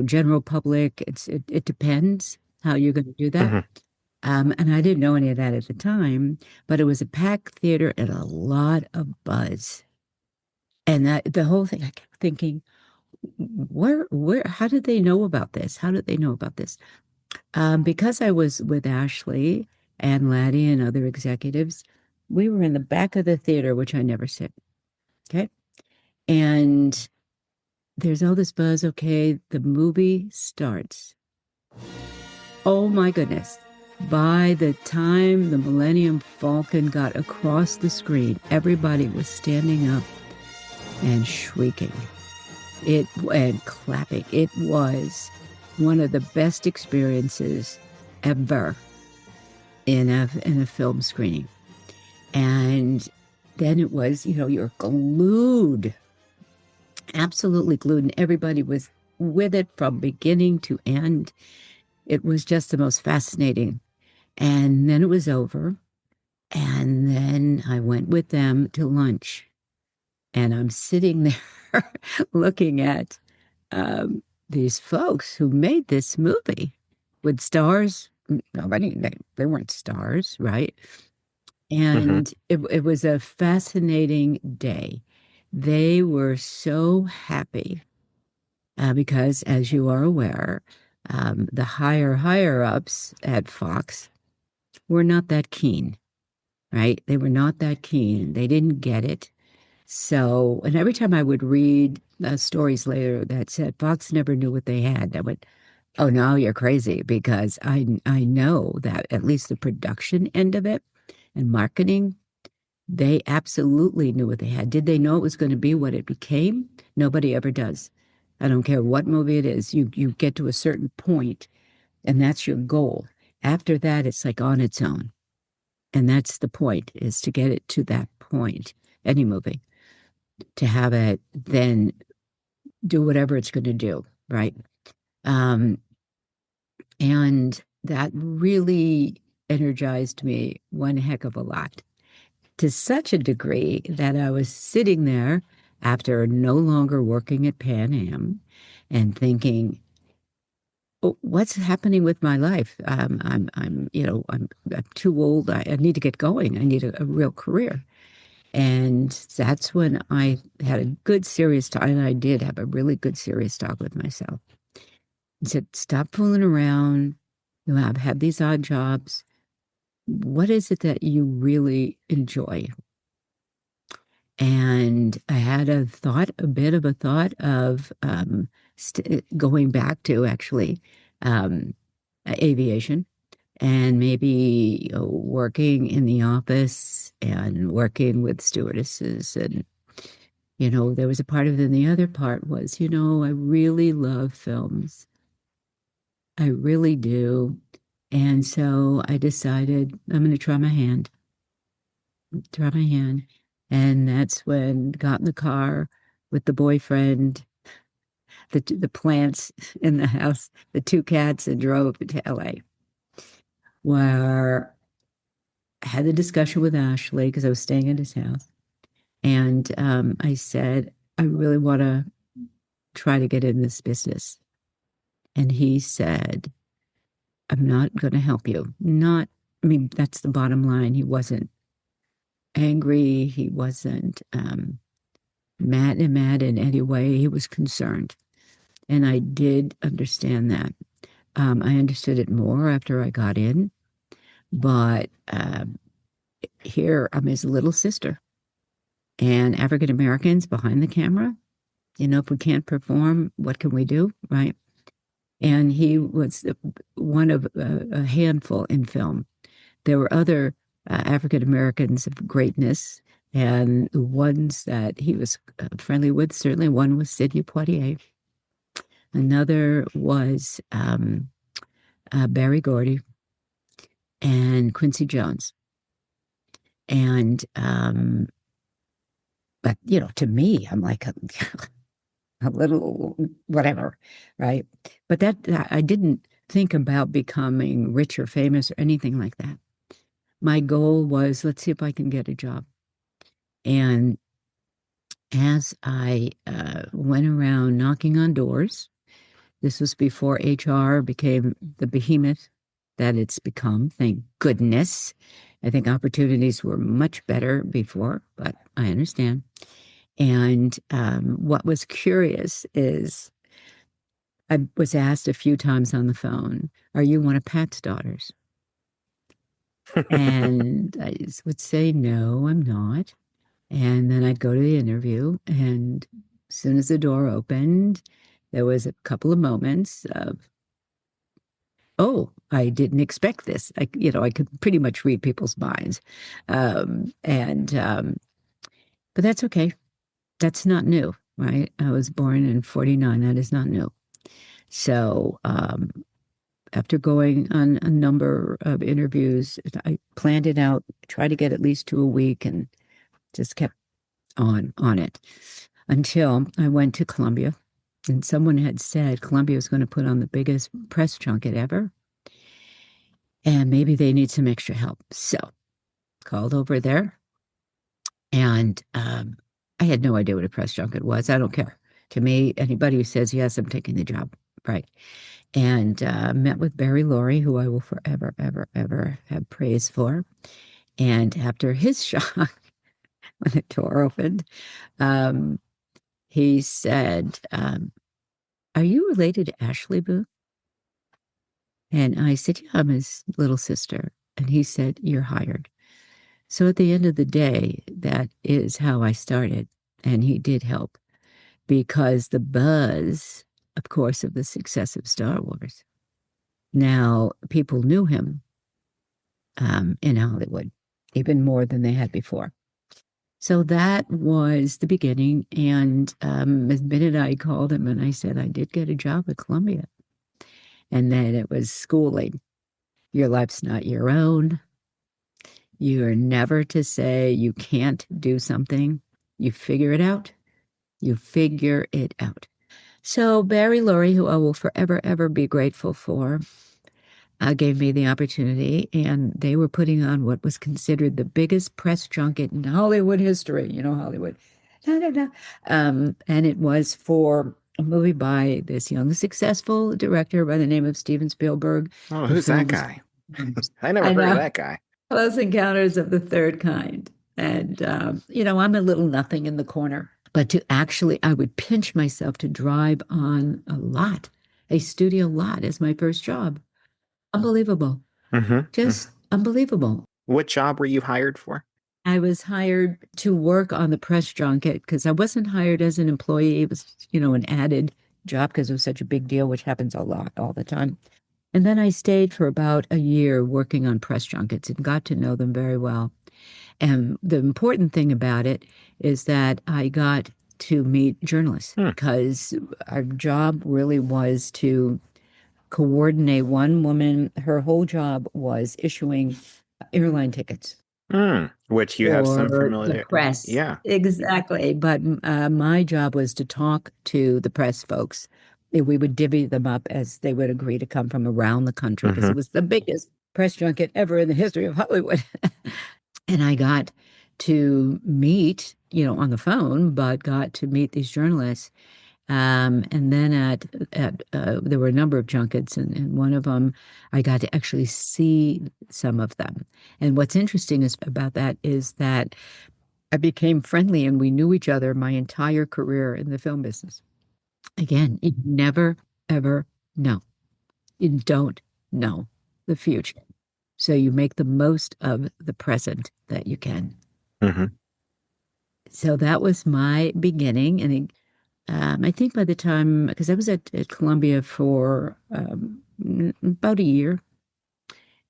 general public. It depends how you're going to do that. Hmm. And I didn't know any of that at the time, but it was a packed theater and a lot of buzz. And that the whole thing, I kept thinking, how did they know about this? How did they know about this? Because I was with Ashley and Laddie and other executives, we were in the back of the theater, which I never sit. Okay. And there's all this buzz. Okay. The movie starts. Oh my goodness. By the time the Millennium Falcon got across the screen, everybody was standing up and shrieking and clapping. It was one of the best experiences ever in a film screening. And then it was, you're glued, absolutely glued, and everybody was with it from beginning to end. It was just the most fascinating. And then it was over. And then I went with them to lunch. And I'm sitting there looking at these folks who made this movie with stars. Nobody, they weren't stars, right? Hmm. And it was a fascinating day. They were so happy because, as you are aware, the higher ups at Fox were not that keen, right? They were not that keen. They didn't get it. So, and every time I would read stories later that said Fox never knew what they had, I went, "Oh no, you're crazy," because I know that at least the production end of it and marketing, they absolutely knew what they had. Did they know it was going to be what it became? Nobody ever does. I don't care what movie it is. You get to a certain point, and that's your goal. After that, it's like on its own. And that's the point, is to get it to that point, any movie, to have it then do whatever it's going to do, right? Um, and that really energized me one heck of a lot, to such a degree that I was sitting there after no longer working at Pan Am and thinking, "Oh, what's happening with my life? I'm too old. I need to get going. I need a real career." And that's when I had a good serious talk, and I did have a really good serious talk with myself. And said, "Stop fooling around. You have had these odd jobs. What is it that you really enjoy?" And I had a bit of a thought of going back to actually um, aviation and maybe working in the office and working with stewardesses. And, there was a part of it, and the other part was, I really love films. I really do. And so I decided I'm going to try my hand. And that's when got in the car with the boyfriend, the plants in the house, the two cats, and drove to LA, where I had the discussion with Ashley because I was staying at his house. And I said, I really want to try to get in this business. And he said, I'm not going to help you. Not, I mean, that's the bottom line. He wasn't angry. He wasn't mad in any way. He was concerned. And I did understand that. I understood it more after I got in, but here I'm his little sister. And African Americans behind the camera, if we can't perform, what can we do? Right. And he was one of a handful in film. There were other African Americans of greatness, and the ones that he was friendly with, certainly one was Sidney Poitier. Another was Barry Gordy and Quincy Jones. And, but, to me, I'm like a little whatever, right? But that I didn't think about becoming rich or famous or anything like that. My goal was, let's see if I can get a job. And as I went around knocking on doors, this was before HR became the behemoth that it's become, thank goodness. I think opportunities were much better before, but I understand. And what was curious is I was asked a few times on the phone, are you one of Pat's daughters? And I would say, no, I'm not. And then I'd go to the interview, and as soon as the door opened, there was a couple of moments of, oh, I didn't expect this. I could pretty much read people's minds. But that's okay. That's not new, right? I was born in 49. That is not new. So, after going on a number of interviews, I planned it out, tried to get at least 2 a week, and just kept on it until I went to Columbia. And someone had said Columbia was going to put on the biggest press junket ever, and maybe they need some extra help. So called over there, and I had no idea what a press junket was. I don't care. To me, anybody who says yes, I'm taking the job, right? And met with Barry Laurie, who I will forever, ever, ever have praise for. And after his shock, when the door opened. Um, he said, "Are you related to Ashley Boone?" And I said, "Yeah, I'm his little sister." And he said, "You're hired." So at the end of the day, that is how I started. And he did help because the buzz, of course, of the success of Star Wars. Now, people knew him in Hollywood, even more than they had before. So that was the beginning. And the minute I called him and I said, I did get a job at Columbia. And then it was schooling. Your life's not your own. You're never to say you can't do something. You figure it out. You figure it out. So Barry Laurie, who I will forever, ever be grateful for, gave me the opportunity, and they were putting on what was considered the biggest press junket in Hollywood history. You know, Hollywood. Da, da, da. And it was for a movie by this young, successful director by the name of Steven Spielberg. Oh, The who's that film was, guy? I never I heard of know, that guy. Close Encounters of the Third Kind. And, I'm a little nothing in the corner. But to actually, I would pinch myself to drive on a studio lot as my first job. Unbelievable. Hmm. Just unbelievable. What job were you hired for? I was hired to work on the press junket because I wasn't hired as an employee. It was, an added job because it was such a big deal, which happens a lot all the time. And then I stayed for about a year working on press junkets and got to know them very well. And the important thing about it is that I got to meet journalists Hmm. because our job really was to coordinate one woman. Her whole job was issuing airline tickets Hmm. Which you have some for the familiar. press. Yeah. Exactly. But my job was to talk to the press folks. We would divvy them up as they would agree to come from around the country because it Hmm. was the biggest press junket ever in the history of Hollywood. And I got to meet, on the phone, but got to meet these journalists. And then there were a number of junkets, and one of them I got to actually see some of them. And what's interesting is about that is that I became friendly and we knew each other my entire career in the film business. Again, you never, ever know. You don't know the future. So you make the most of the present that you can. Hmm. So that was my beginning. And I think by the time, because I was at Columbia for about a year,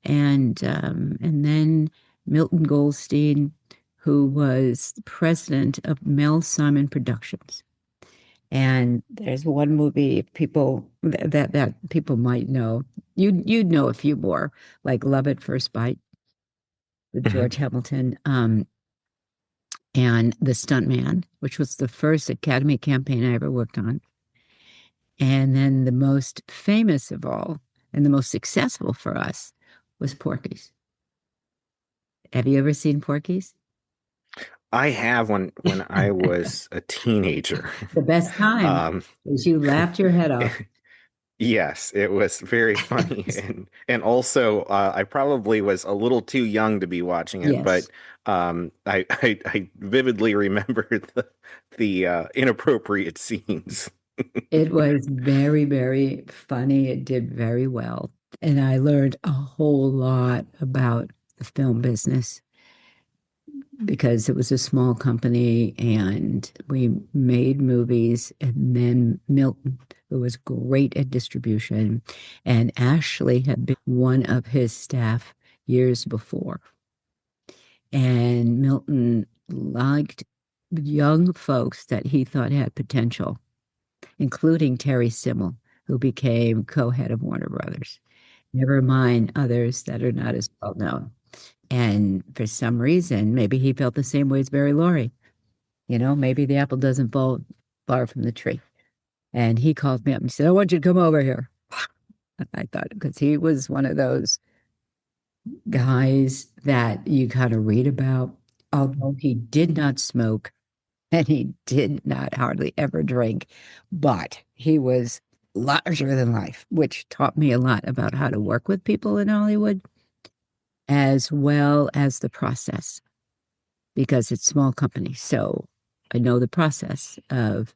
and then Milton Goldstein, who was the president of Mel Simon Productions. And there's one movie people that people might know. You'd know a few more, like Love at First Bite with Hmm. George Hamilton, and The Stuntman, which was the first Academy campaign I ever worked on. And then the most famous of all, and the most successful for us, was Porky's. Have you ever seen Porky's? I have when I was a teenager. The best time Um, is you laughed your head off. yes, it was very funny, and also I probably was a little too young to be watching it, but Yes, I vividly remember the inappropriate scenes. it was very, very funny. It did very well. And I learned a whole lot about the film business because it was a small company and we made movies. And then Milton, who was great at distribution, and Ashley had been one of his staff years before. And Milton liked young folks that he thought had potential, including Terry Simmel, who became co-head of Warner Brothers. Never mind others that are not as well known. And for some reason, maybe he felt the same way as Barry Laurie. Maybe the apple doesn't fall far from the tree. And he called me up and said, I want you to come over here. I thought, because he was one of those guys that you kind of read about, although he did not smoke and he did not hardly ever drink, but he was larger than life, which taught me a lot about how to work with people in Hollywood, as well as the process. because it's small company. So I know the process of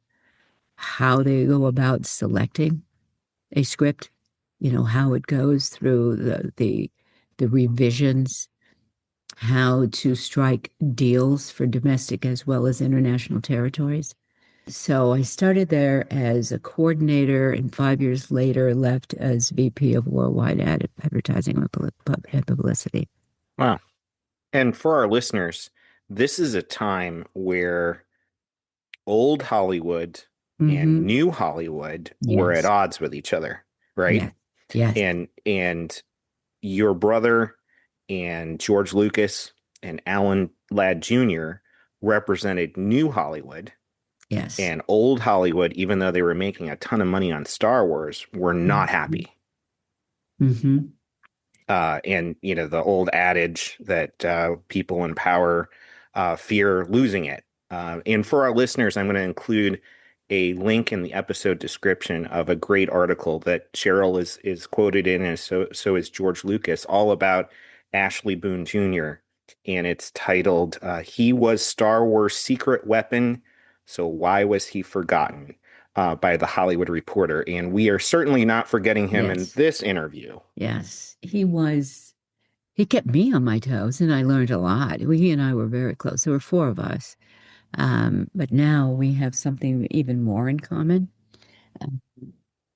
how they go about selecting a script, how it goes through the revisions, how to strike deals for domestic as well as international territories. So I started there as a coordinator and 5 years later left as VP of Worldwide Advertising and Publicity. Wow. And for our listeners, this is a time where old Hollywood and Mm-hmm. new Hollywood were at Yes. odds with each other, right? Yes. Yes. And your brother and George Lucas and Alan Ladd Jr. represented new Hollywood, Yes. and old Hollywood, even though they were making a ton of money on Star Wars, were not Mm-hmm. happy. Mm-hmm. And the old adage that people in power fear losing it. And for our listeners, I'm going to include a link in the episode description of a great article that Cheryl is quoted in, and so is George Lucas, all about Ashley Boone Jr. And it's titled "He Was Star Wars' Secret Weapon, So Why Was He Forgotten?" By the Hollywood Reporter. And we are certainly not forgetting him in Yes. this interview. Yes. He kept me on my toes and I learned a lot. He and I were very close. There were four of us. But now we have something even more in common um,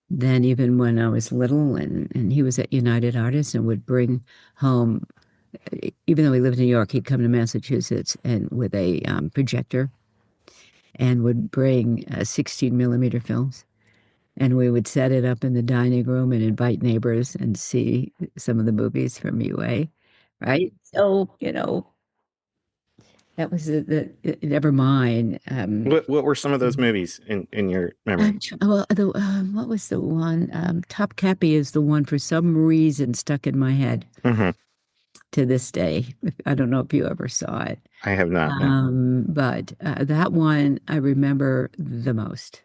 than even when I was little. And he was at United Artists and would bring home, even though he lived in New York, he'd come to Massachusetts and with a projector and would bring 16 millimeter films. And we would set it up in the dining room and invite neighbors and see some of the movies from UA, right? So, that was never mind. What were some of those movies in your memory? Well, what was the one? Top Cappy is the one for some reason stuck in my head Hmm. to this day. I don't know if you ever saw it. I have not, no. But that one I remember the most.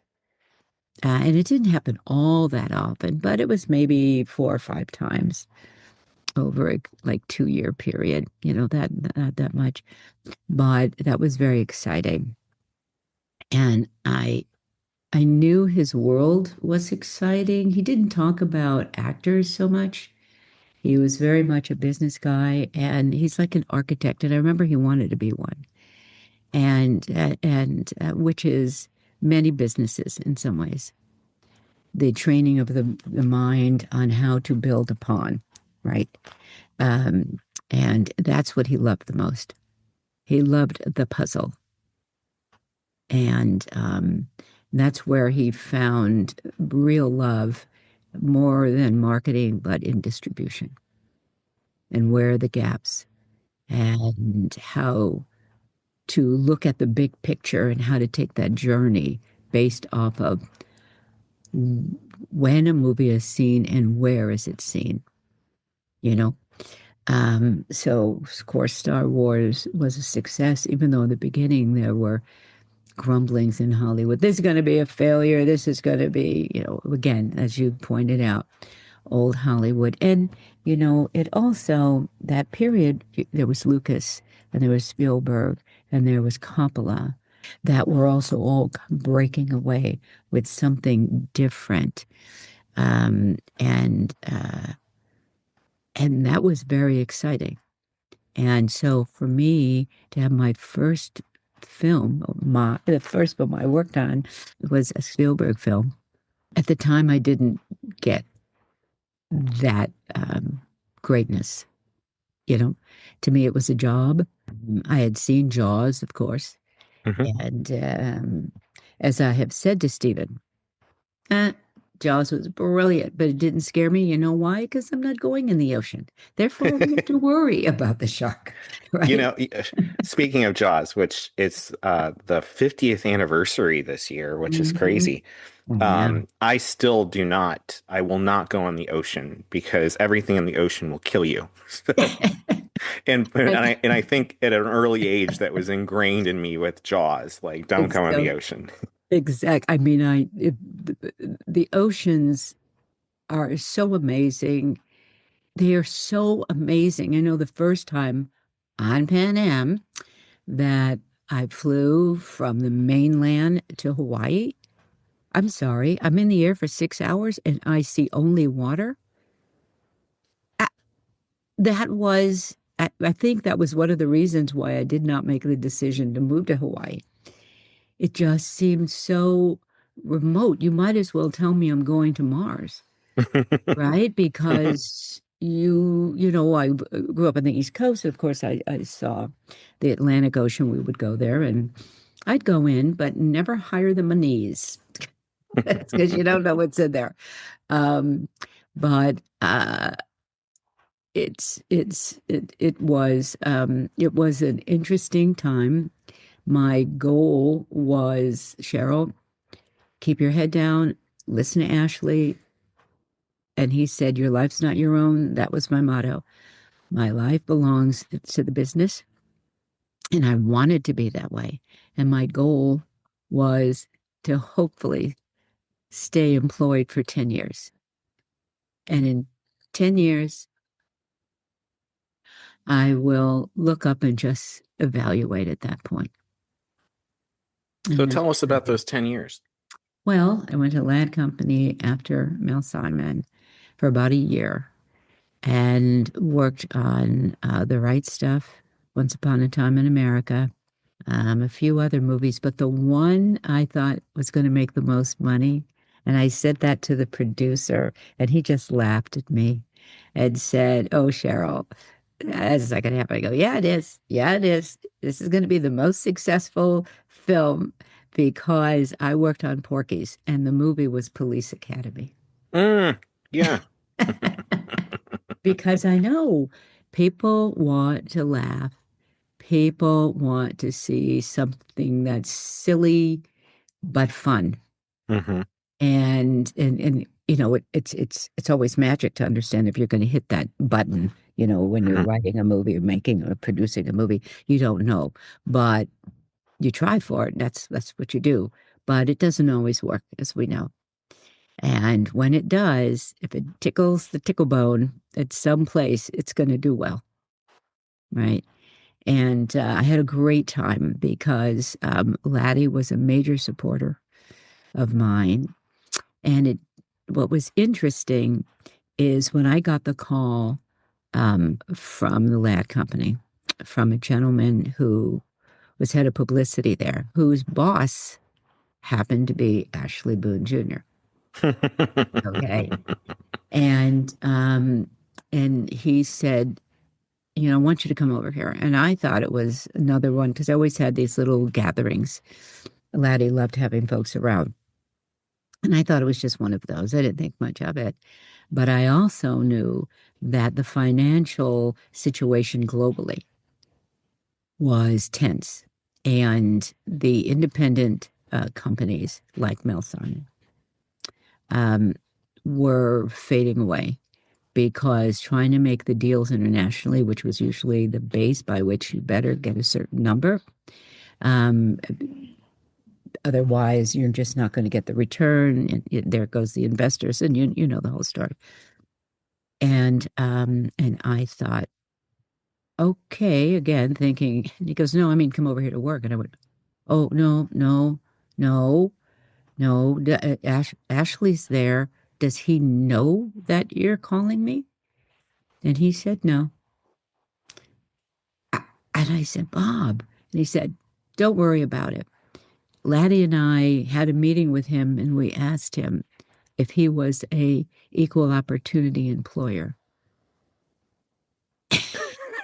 And it didn't happen all that often, but it was maybe 4 or 5 times over a like 2 year period, that not that much. But that was very exciting. And I knew his world was exciting. He didn't talk about actors so much. He was very much a business guy, and he's like an architect. And I remember he wanted to be one, and which is many businesses in some ways. The training of the mind on how to build upon, right? Um, and that's what he loved the most. He loved the puzzle. And that's where he found real love more than marketing, but in distribution and where are the gaps and how to look at the big picture and how to take that journey based off of when a movie is seen and where is it seen, you know? So, of course, Star Wars was a success, even though in the beginning there were grumblings in Hollywood. This is going to be a failure. This is going to be, again, as you pointed out, old Hollywood. And, it also, that period, there was Lucas and there was Spielberg and there was Coppola that were also all breaking away with something different. Um, and, uh, and that was very exciting. And so for me to have my first film, the first film I worked on was a Spielberg film. At the time, I didn't get that greatness. You know, to me, it was a job. I had seen Jaws, of course, Hmm. and as I have said to Stephen, eh, Jaws was brilliant, but it didn't scare me. You know why? Because I'm not going in the ocean. Therefore, I don't have to worry about the shark, You right? know, speaking of Jaws, which it's the 50th anniversary this year, which is Mhm. crazy. Oh, yeah. I will not go in the ocean because everything in the ocean will kill you. So, Right. and I think at an early age that was ingrained in me with Jaws, like don't It's go in the so ocean. exact. I mean, the oceans are so amazing. They are so amazing. I know the first time on Pan Am, that I flew from the mainland to Hawaii. I'm sorry, I'm in the air for 6 hours and I see only water. I, that was, I think that was one of the reasons why I did not make the decision to move to Hawaii. It just seemed so remote. You might as well tell me I'm going to Mars, right? Because I grew up on the East Coast. Of course, I saw the Atlantic Ocean. We would go there and I'd go in, but never higher than my knees. That's because you don't know what's in there. Um, but it was an interesting time. My goal was, Cheryl, keep your head down, listen to Ashley. And he said, your life's not your own. That was my motto. My life belongs to the business. And I wanted to be that way. And my goal was to hopefully stay employed for 10 years. And in 10 years, I will look up and just evaluate at that point. So And tell us about those 10 years. well, I went to a lad company after Mel Simon for about a year and worked on The Right Stuff, Once Upon a Time in America, a few other movies, but the one I thought was going to make the most money, and I said that to the producer, and he just laughed at me and said, "Oh, Cheryl, that's not going to happen." I go, "Yeah, it is. Yeah, it is. This is going to be the most successful film because I worked on Porky's, and the movie was Police Academy." Yeah. Because I know people want to laugh. People want to see something that's silly but fun. Hmm. And it's always magic to understand if you're going to hit that button, when you're Hmm. writing a movie or making or producing a movie, you don't know. But you try for it. That's what you do. But it doesn't always work, as we know. And when it does, if it tickles the tickle bone at some place, it's going to do well, right? And I had a great time because Laddie was a major supporter of mine. And what was interesting is when I got the call from the lad company, from a gentleman who was head of publicity there, whose boss happened to be Ashley Boone Jr. Okay. And he said, I want you to come over here. And I thought it was another one because I always had these little gatherings. Laddie loved having folks around. And I thought it was just one of those. I didn't think much of it. But I also knew that the financial situation globally was tense. And the independent companies like Melson were fading away because trying to make the deals internationally, which was usually the base by which you better get a certain number, um, otherwise you're just not going to get the return. And there goes the investors, and you know the whole story. And I thought, okay, again thinking, and he goes, no, I mean, come over here to work. And I went, oh, no, no, no, no. Ashley's there. Does he know that you're calling me? And he said, no. And I said, Bob. And he said, don't worry about it. Laddie and I had a meeting with him and we asked him if he was a equal opportunity employer.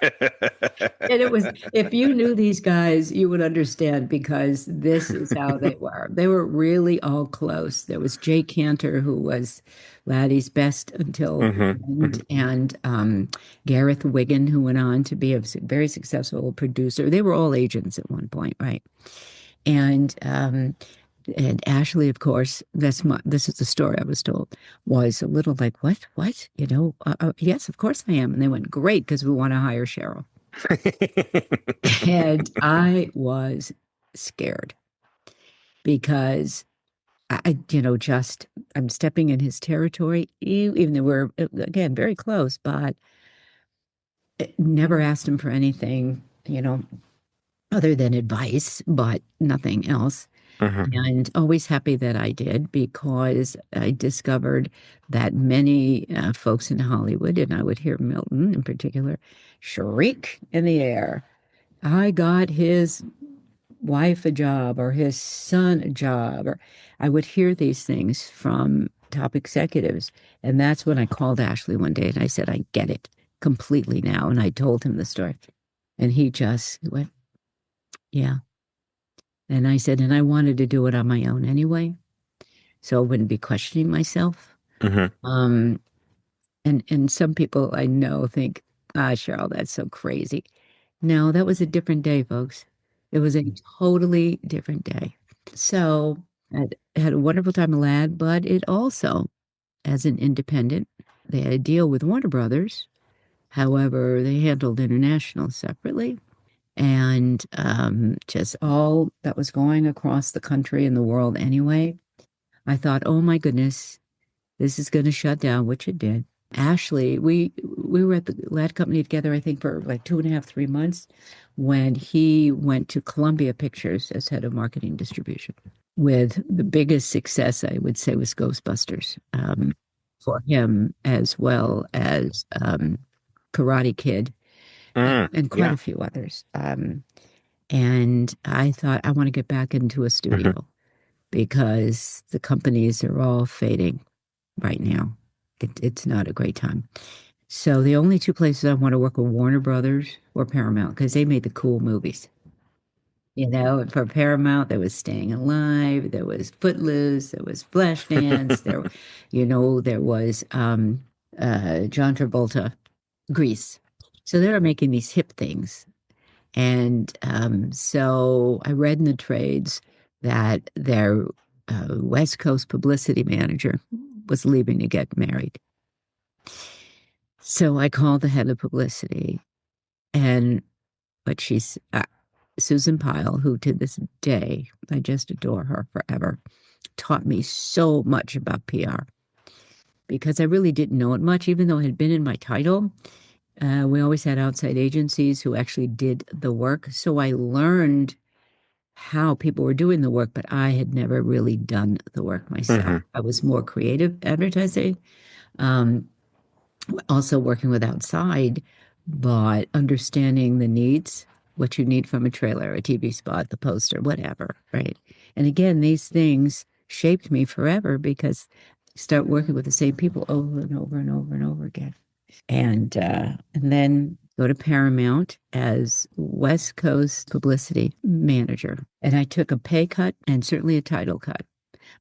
And it was, if you knew these guys, you would understand because this is how they were. They were really all close. There was Jay Cantor, who was Laddie's best until the Hmm. end, and Gareth Wigan, who went on to be a very successful producer. They were all agents at one point, right? And and Ashley, of course, this is the story I was told, was a little like, what? Yes, of course I am. And they went, great, because we want to hire Cheryl. And I was scared because just I'm stepping in his territory, even though we're, again, very close, but never asked him for anything, other than advice, but nothing else. Hmm. And always happy that I did because I discovered that many folks in Hollywood, and I would hear Milton in particular, shriek in the air. I got his wife a job or his son a job, or I would hear these things from top executives. And that's when I called Ashley one day and I said, I get it completely now. And I told him the story. And he just went, yeah. And I said, and I wanted to do it on my own anyway, so I wouldn't be questioning myself. Hmm. Um, and some people I know think, ah, Cheryl, that's so crazy. No, that was a different day, folks. It was a totally different day. So I had a wonderful time in Lad, but it also, as an independent, they had a deal with Warner Brothers. However, they handled international separately. And just all that was going across the country and the world anyway. I thought, oh my goodness, this is going to shut down, which it did. Ashley, we were at the Lad Company together, I think, for like 2.5, 3 months when he went to Columbia Pictures as head of marketing distribution. With the biggest success, I would say, was Ghostbusters for him, as well as Karate Kid and quite Yeah. a few others. And I thought, I want to get back into a Hmm. studio because the companies are all fading right now. It's not a great time. So the only two places I want to work are Warner Brothers or Paramount because they made the cool movies. You know, for Paramount, there was Staying Alive, there was Footloose, there was Flashdance, there was John Travolta, Grease. So they were making these hip things. And so I read in the trades that their West Coast publicity manager was leaving to get married. So I called the head of publicity, and but she's Susan Pyle, who to this day, I just adore her forever, taught me so much about PR because I really didn't know it much, even though it had been in my title. We always had outside agencies who actually did the work. So I learned how people were doing the work, but I had never really done the work myself. Hmm. I was more creative advertising, um, also working with outside, but understanding the needs, what you need from a trailer, a TV spot, the poster, whatever, right? And again, these things shaped me forever because you start working with the same people over and over and over and over again. And then go to Paramount as West Coast publicity manager. And I took a pay cut and certainly a title cut.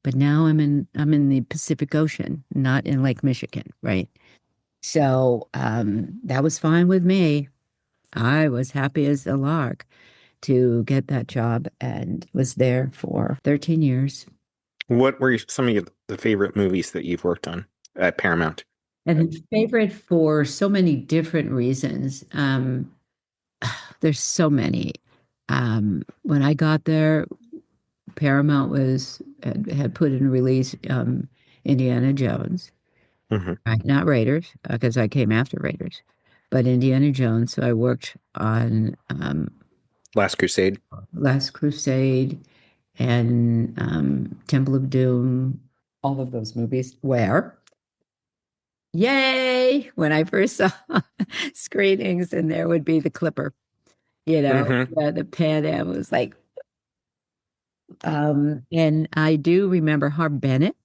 But now I'm in the Pacific Ocean, not in Lake Michigan, right? So that was fine with me. I was happy as a lark to get that job and was there for 13 years. What were some of the favorite movies that you've worked on at Paramount? And favorite for so many different reasons. There's so many. When I got there, Paramount had put in a release Indiana Jones, Hmm. right? Not Raiders, because I came after Raiders, but Indiana Jones. So I worked on Last Crusade. Last Crusade and Temple of Doom, all of those movies. Where, yay, when I first saw screenings, and there would be the Clipper, Hmm. the Pan Am was like, and I do remember Harv Bennett,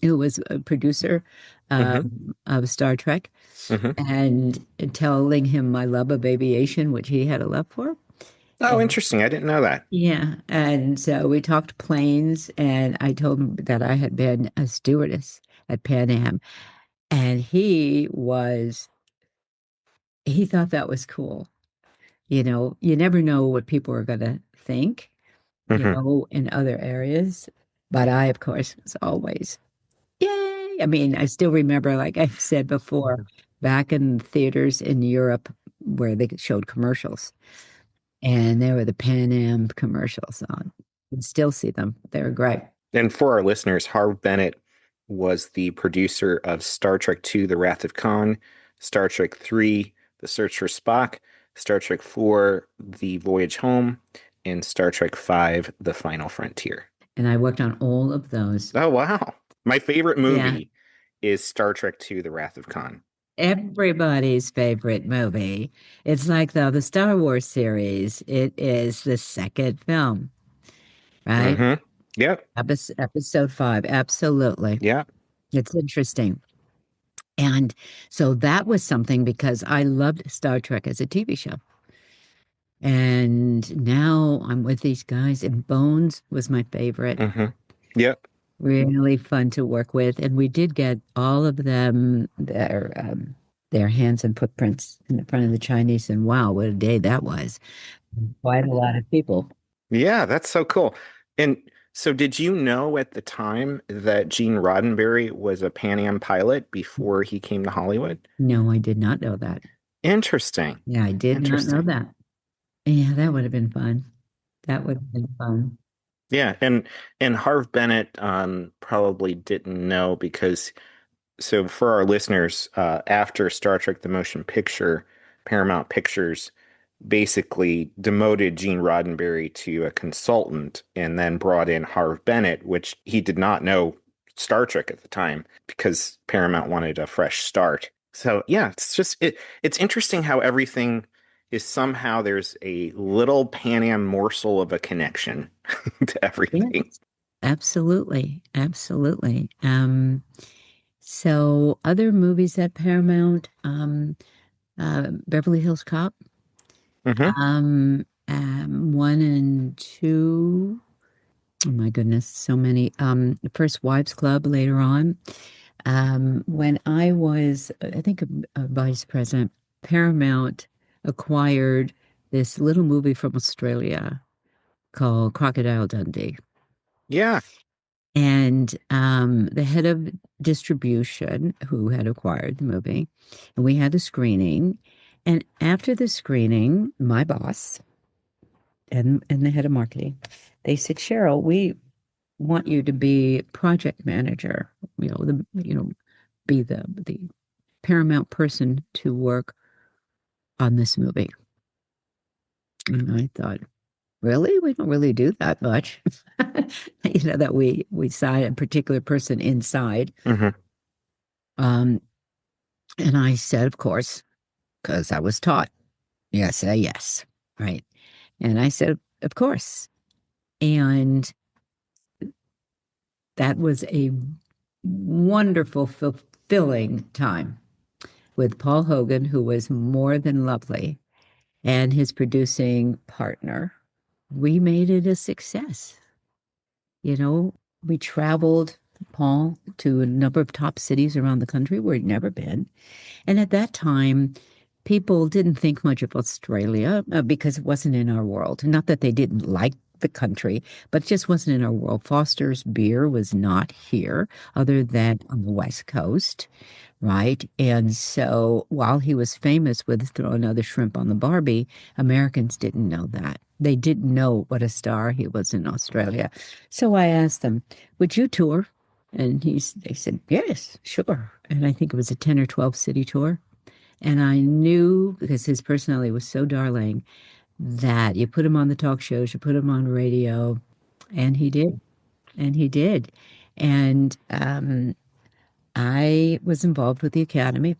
who was a producer Hmm. of Star Trek, Hmm. and telling him my love of aviation, which he had a love for. Oh, And interesting. I didn't know that. yeah, and so we talked planes, and I told him that I had been a stewardess at Pan Am, and he thought that was cool. You never know what people are going to think, Hmm. in other areas. But I, of course, was always, yay. I mean, I still remember, like I've said before, back in theaters in Europe where they showed commercials, and there were the Pan Am commercials on. You can still see them. They were great. And for our listeners, Harv Bennett was the producer of Star Trek II, The Wrath of Khan, Star Trek III, The Search for Spock, Star Trek IV, The Voyage Home, and Star Trek V: The Final Frontier. And I worked on all of those. Oh, wow. My favorite Yeah, movie is Star Trek II: The Wrath of Khan. everybody's favorite movie. It's like the Star Wars series. It is the second film, right? Mm-hmm. Yep. Episode five. Absolutely. Yep. It's interesting. And so that was something because I loved Star Trek as a TV show. And now I'm with these guys, and Bones was my favorite. Mm-hmm. Yep. Really fun to work with. And we did get all of them their hands and footprints in the front of the Chinese. And wow, what a day that was. Quite a lot of people. Yeah, that's so cool. And so did you know at the time that Gene Roddenberry was a Pan Am pilot before he came to Hollywood? No, I did not know that. Interesting. Yeah, I did not know Interesting. that. Yeah, that would have been fun. That would have been fun. Yeah, and Harv Bennett probably didn't know because so for our listeners, after Star Trek the Motion Picture, Paramount Pictures basically demoted Gene Roddenberry to a consultant and then brought in Harv Bennett, which he did not know Star Trek at the time because Paramount wanted a fresh start. So yeah, it's interesting how everything is somehow there's a little Pan Am morsel of a connection to everything. Yes, absolutely. Absolutely. So other movies at Paramount, Beverly Hills Cop, Hmm. one and two. Oh my goodness, so many. First Wives Club later on. When I was, I think, a vice president, Paramount acquired this little movie from Australia called Crocodile Dundee. Yeah. And the head of distribution, who had acquired the movie, and we had a screening. And after the screening, my boss and the head of marketing, they said, Cheryl, we want you to be project manager, be the paramount person to work on this movie. And I thought, really? We don't really do that much. That we sign a particular person inside. Hmm. Um, and I said, of course, because I was taught, yes, say yes, right? And I said, of course. And that was a wonderful, fulfilling time with Paul Hogan, who was more than lovely, and his producing partner. We made it a success. You know, we traveled, Paul, to a number of top cities around the country where he'd never been. And at that time, people didn't think much of Australia because it wasn't in our world. Not that they didn't like the country, but it just wasn't in our world. Foster's beer was not here, other than on the West Coast, right? And so while he was famous with Throw Another Shrimp on the Barbie, Americans didn't know that. They didn't know what a star he was in Australia. So I asked them, would you tour? And they said, yes, sure. And I think it was a 10 or 12 city tour. And I knew because his personality was so darling that you put him on the talk shows, you put him on radio, and he did. And he did. And I was involved with the Academy,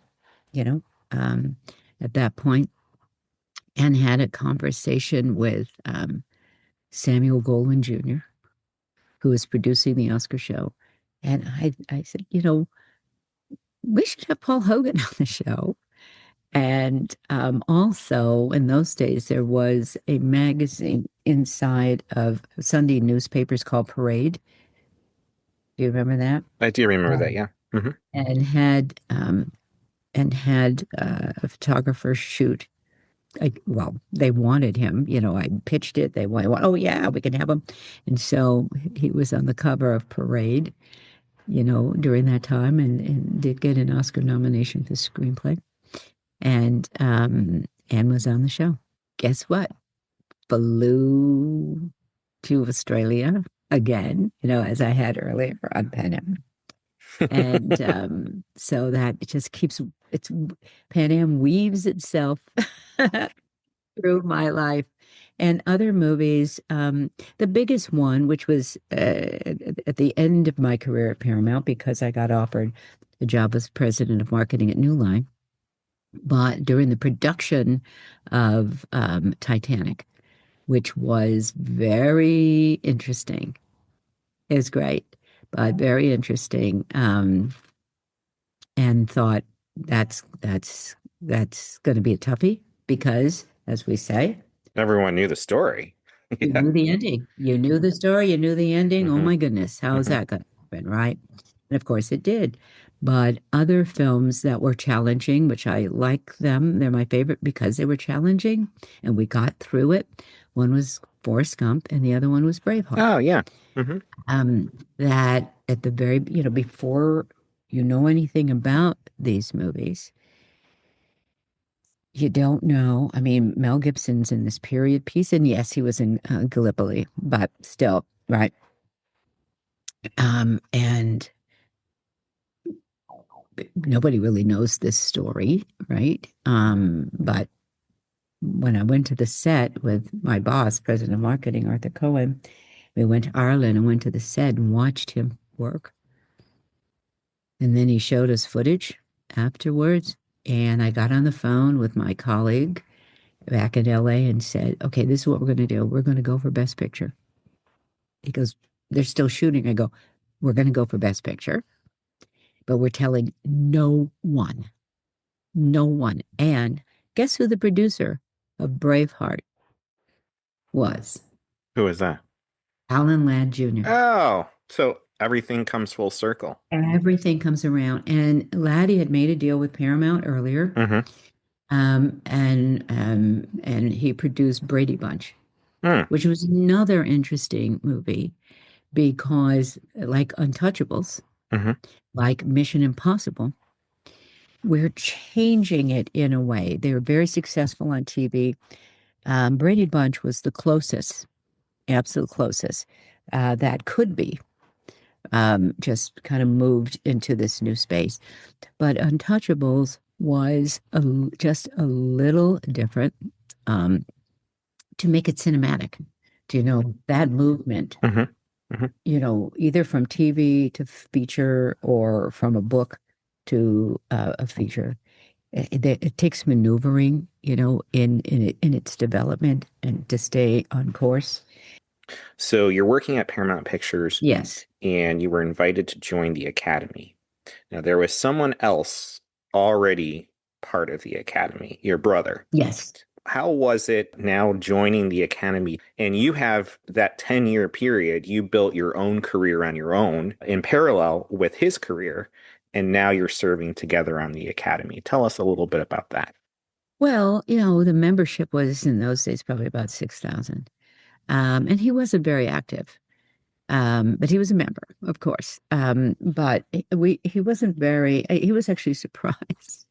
you know, um, at that point, and had a conversation with Samuel Goldwyn Jr., who was producing the Oscar show. And I said, we should have Paul Hogan on the show. And also, in those days, there was a magazine inside of Sunday newspapers called Parade. Do you remember that? I do remember that, Um, yeah. Hmm. and had a photographer shoot. Well, they wanted him. I pitched it. They wanted, oh yeah, we can have him. And so he was on the cover of Parade, during that time, and did get an Oscar nomination for screenplay. And was on the show. Guess what? Flew to Australia again, as I had earlier on Pan Am. And so that it just Pan Am weaves itself through my life. And other movies, the biggest one, which was at the end of my career at Paramount, because I got offered the job as president of marketing at New Line, but during the production of Titanic, which was very interesting. It was great, but very interesting. And thought that's going to be a toughie because, as we say, Everyone knew the story. you Yeah. knew the ending. You knew the story. You knew the ending. Oh Hmm. my goodness, how is Hmm. that going to happen, right? And of course, it did. But other films that were challenging, which I like them, they're my favorite because they were challenging, and we got through it. One was Forrest Gump, and the other one was Braveheart. Oh, yeah. Hmm. That at the very, before you know anything about these movies, you don't know. I mean, Mel Gibson's in this period piece, and yes, he was in Gallipoli, but still, right? And nobody really knows this story, right? But when I went to the set with my boss, president of marketing, Arthur Cohen, we went to Ireland and went to the set and watched him work. And then he showed us footage afterwards. And I got on the phone with my colleague back in LA and said, okay, this is what we're going to do. We're going to go for Best Picture. He goes, they're still shooting. I go, we're going to go for Best Picture, but we're telling no one, no one. And guess who the producer of Braveheart was? Who is that? Alan Ladd Jr. Oh, so everything comes full circle. Everything comes around. And Laddie had made a deal with Paramount earlier, Hmm. and he produced Brady Bunch, Hmm. which was another interesting movie because, like Untouchables, Hmm. like Mission Impossible, we're changing it in a way. They were very successful on TV. Brady Bunch was the closest, absolute closest, that could be just kind of moved into this new space. But Untouchables was just a little different, um, to make it cinematic. Do you know that movement? Hmm. Hmm. Either from TV to feature or from a book to a feature. It takes maneuvering, in its development and to stay on course. So you're working at Paramount Pictures Yes, and you were invited to join the Academy. Now, there was someone else already part of the Academy, your brother. yes. How was it now joining the Academy? And you have that 10-year period, you built your own career on your own in parallel with his career, and now you're serving together on the Academy. Tell us a little bit about that. Well, the membership was in those days probably about 6,000. And he wasn't very active. But he was a member, of course. But he wasn't he was actually surprised,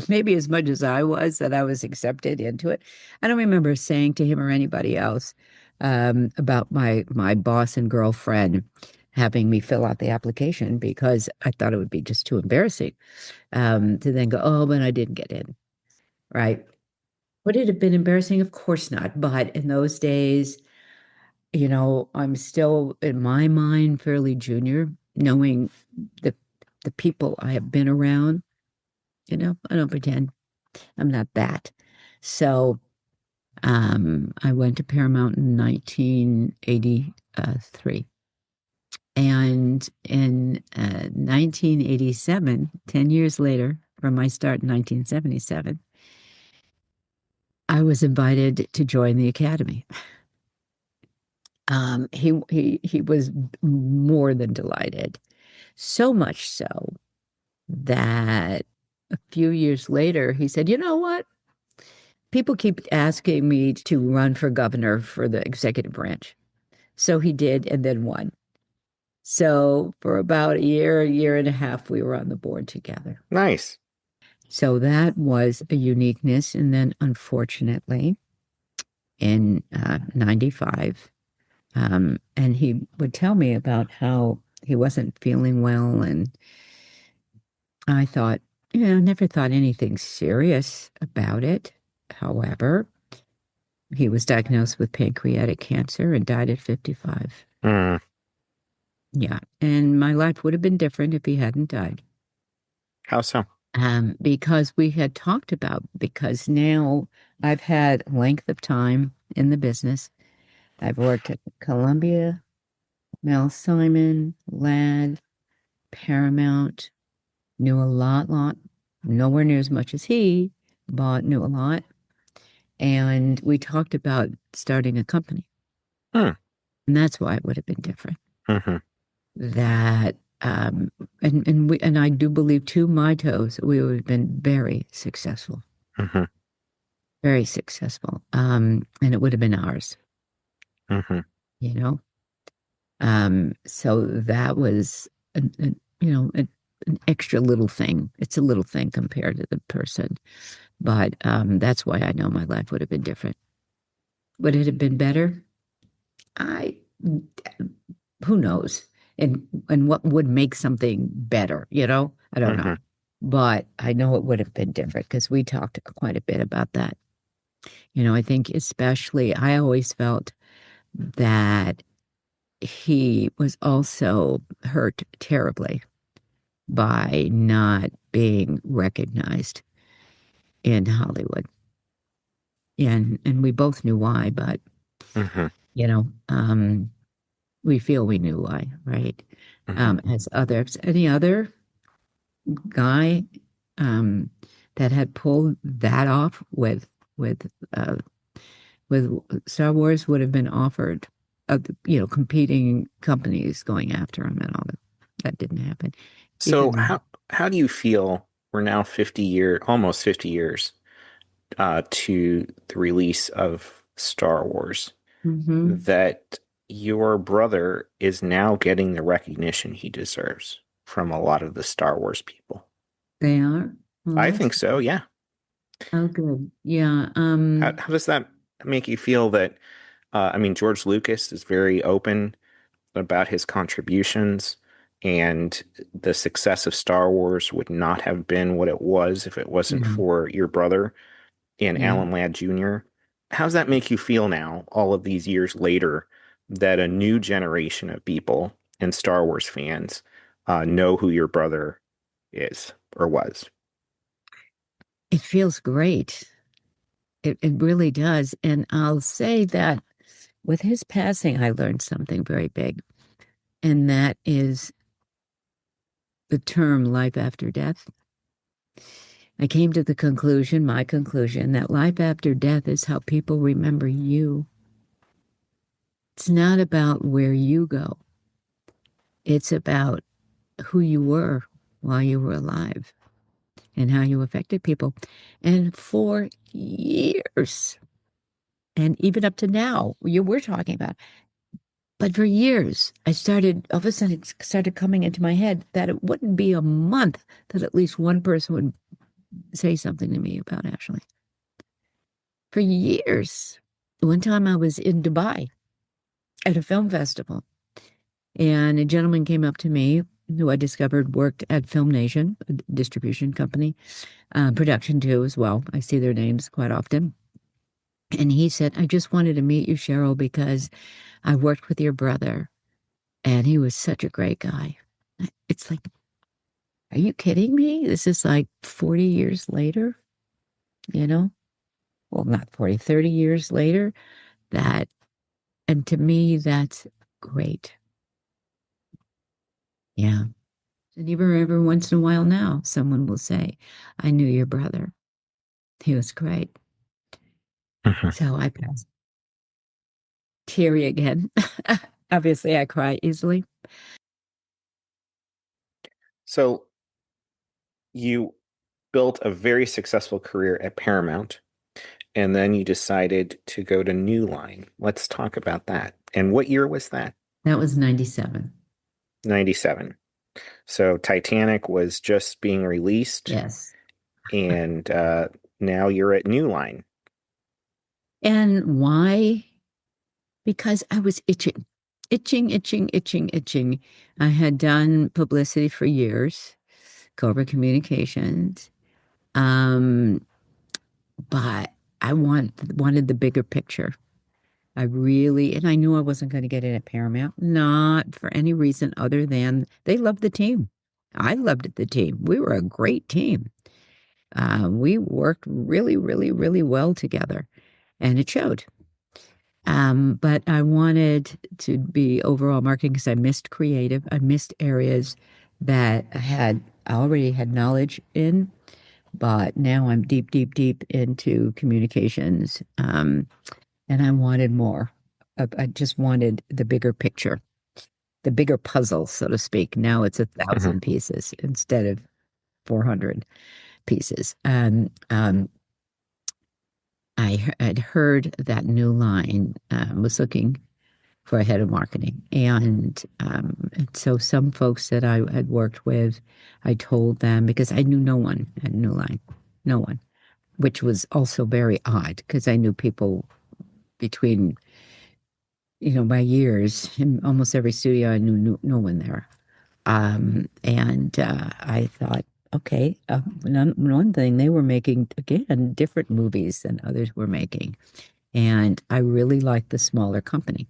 maybe as much as I was, that I was accepted into it. I don't remember saying to him or anybody else about my boss and girlfriend having me fill out the application because I thought it would be just too embarrassing to then go, oh, but I didn't get in, right? Would it have been embarrassing? Of course not. But in those days, I'm still in my mind fairly junior, knowing the the people I have been around. I don't pretend I'm not that. So I went to Paramount in 1983. And in 1987, 10 years later from my start in 1977, I was invited to join the Academy. He was more than delighted. So much so that a few years later, he said, you know what? People keep asking me to run for governor for the executive branch. So he did and then won. So for about a year and a half, we were on the board together. Nice. So that was a uniqueness. And then unfortunately, in 95, and he would tell me about how he wasn't feeling well. And I thought, never thought anything serious about it. However, He was diagnosed with pancreatic cancer and died at 55. Mm, Yeah. And my life would have been different if he hadn't died. how so? Because we had talked about, because now I've had length of time in the business. I've worked at Columbia, Mel Simon, Ladd, Paramount, knew a lot, nowhere near as much as he, but knew a lot. And we talked about starting a company. Mm, And that's why it would have been different. hmm That and I do believe to my toes we would have been very successful. hmm Very successful. And it would have been ours, hmm you know. So that was an extra little thing. It's a little thing compared to the person. But that's why I know my life would have been different. Would it have been better? I who knows? And what would make something better, you know? I don't know. hmm But I know it would have been different because we talked quite a bit about that. I think especially I always felt that he was also hurt terribly by not being recognized in Hollywood. And we both knew why, but hmm you know, we feel we knew why, right? hmm As others, any other guy um, that had pulled that off with uh, with Star Wars would have been offered, competing companies going after him and all that. That didn't happen. So Even how do you feel we're now almost 50 years to the release of Star Wars, hmm that your brother is now getting the recognition he deserves from a lot of the Star Wars people? they are. Well, I that's think so, yeah. good. Yeah. How does that make you feel that, I mean, George Lucas is very open about his contributions, and the success of Star Wars would not have been what it was if it wasn't Yeah. for your brother and Yeah. Alan Ladd Jr. How does that make you feel now, all of these years later, that a new generation of people and Star Wars fans know who your brother is or was? It feels great. It really does. And I'll say that with his passing, I learned something very big, and that is the term life after death. I came to the conclusion, my conclusion, that life after death is how people remember you. It's not about where you go, it's about who you were while you were alive and how you affected people. And for years, and even up to now, we're talking about, but for years, all of a sudden, it started coming into my head that it wouldn't be a month that at least one person would say something to me about Ashley. For years. One time I was in Dubai at a film festival, and a gentleman came up to me who I discovered worked at Film Nation, a distribution company, production too, as well. I see their names quite often. And he said, I just wanted to meet you, Cheryl, because I worked with your brother, and he was such a great guy. It's like, are you kidding me? This is like 40 years later, you know? Well, not 40, 30 years later. That, and to me, that's great. Yeah. And even every once in a while now, someone will say, I knew your brother. He was great. Mhm. So I pass. Teary again. Obviously, I cry easily. So you built a very successful career at Paramount, and then you decided to go to New Line. Let's talk about that. And what year was that? That was 97. 97. So Titanic was just being released, Yes. and now you're at New Line. And why? Because I was itching. I had done publicity for years, corporate communications. Um, but wanted the bigger picture. I really, and I knew I wasn't going to get it at Paramount, not for any reason other than they loved the team. I loved the team. We were a great team. We worked really, really, really well together, and it showed. But I wanted to be overall marketing because I missed creative. I missed areas that I already had knowledge in, but now I'm deep, deep, deep into communications. And I wanted more. I just wanted the bigger picture, the bigger puzzle, so to speak. Now it's a Hmm. thousand pieces instead of 400 pieces. And I had heard that New Line was looking for a head of marketing. And so some folks that I had worked with, I told them because I knew no one at New Line, no one, which was also very odd because I knew people between, my years in almost every studio, I knew no one there. And I thought, okay, one thing, they were making, again, different movies than others were making. And I really liked the smaller company.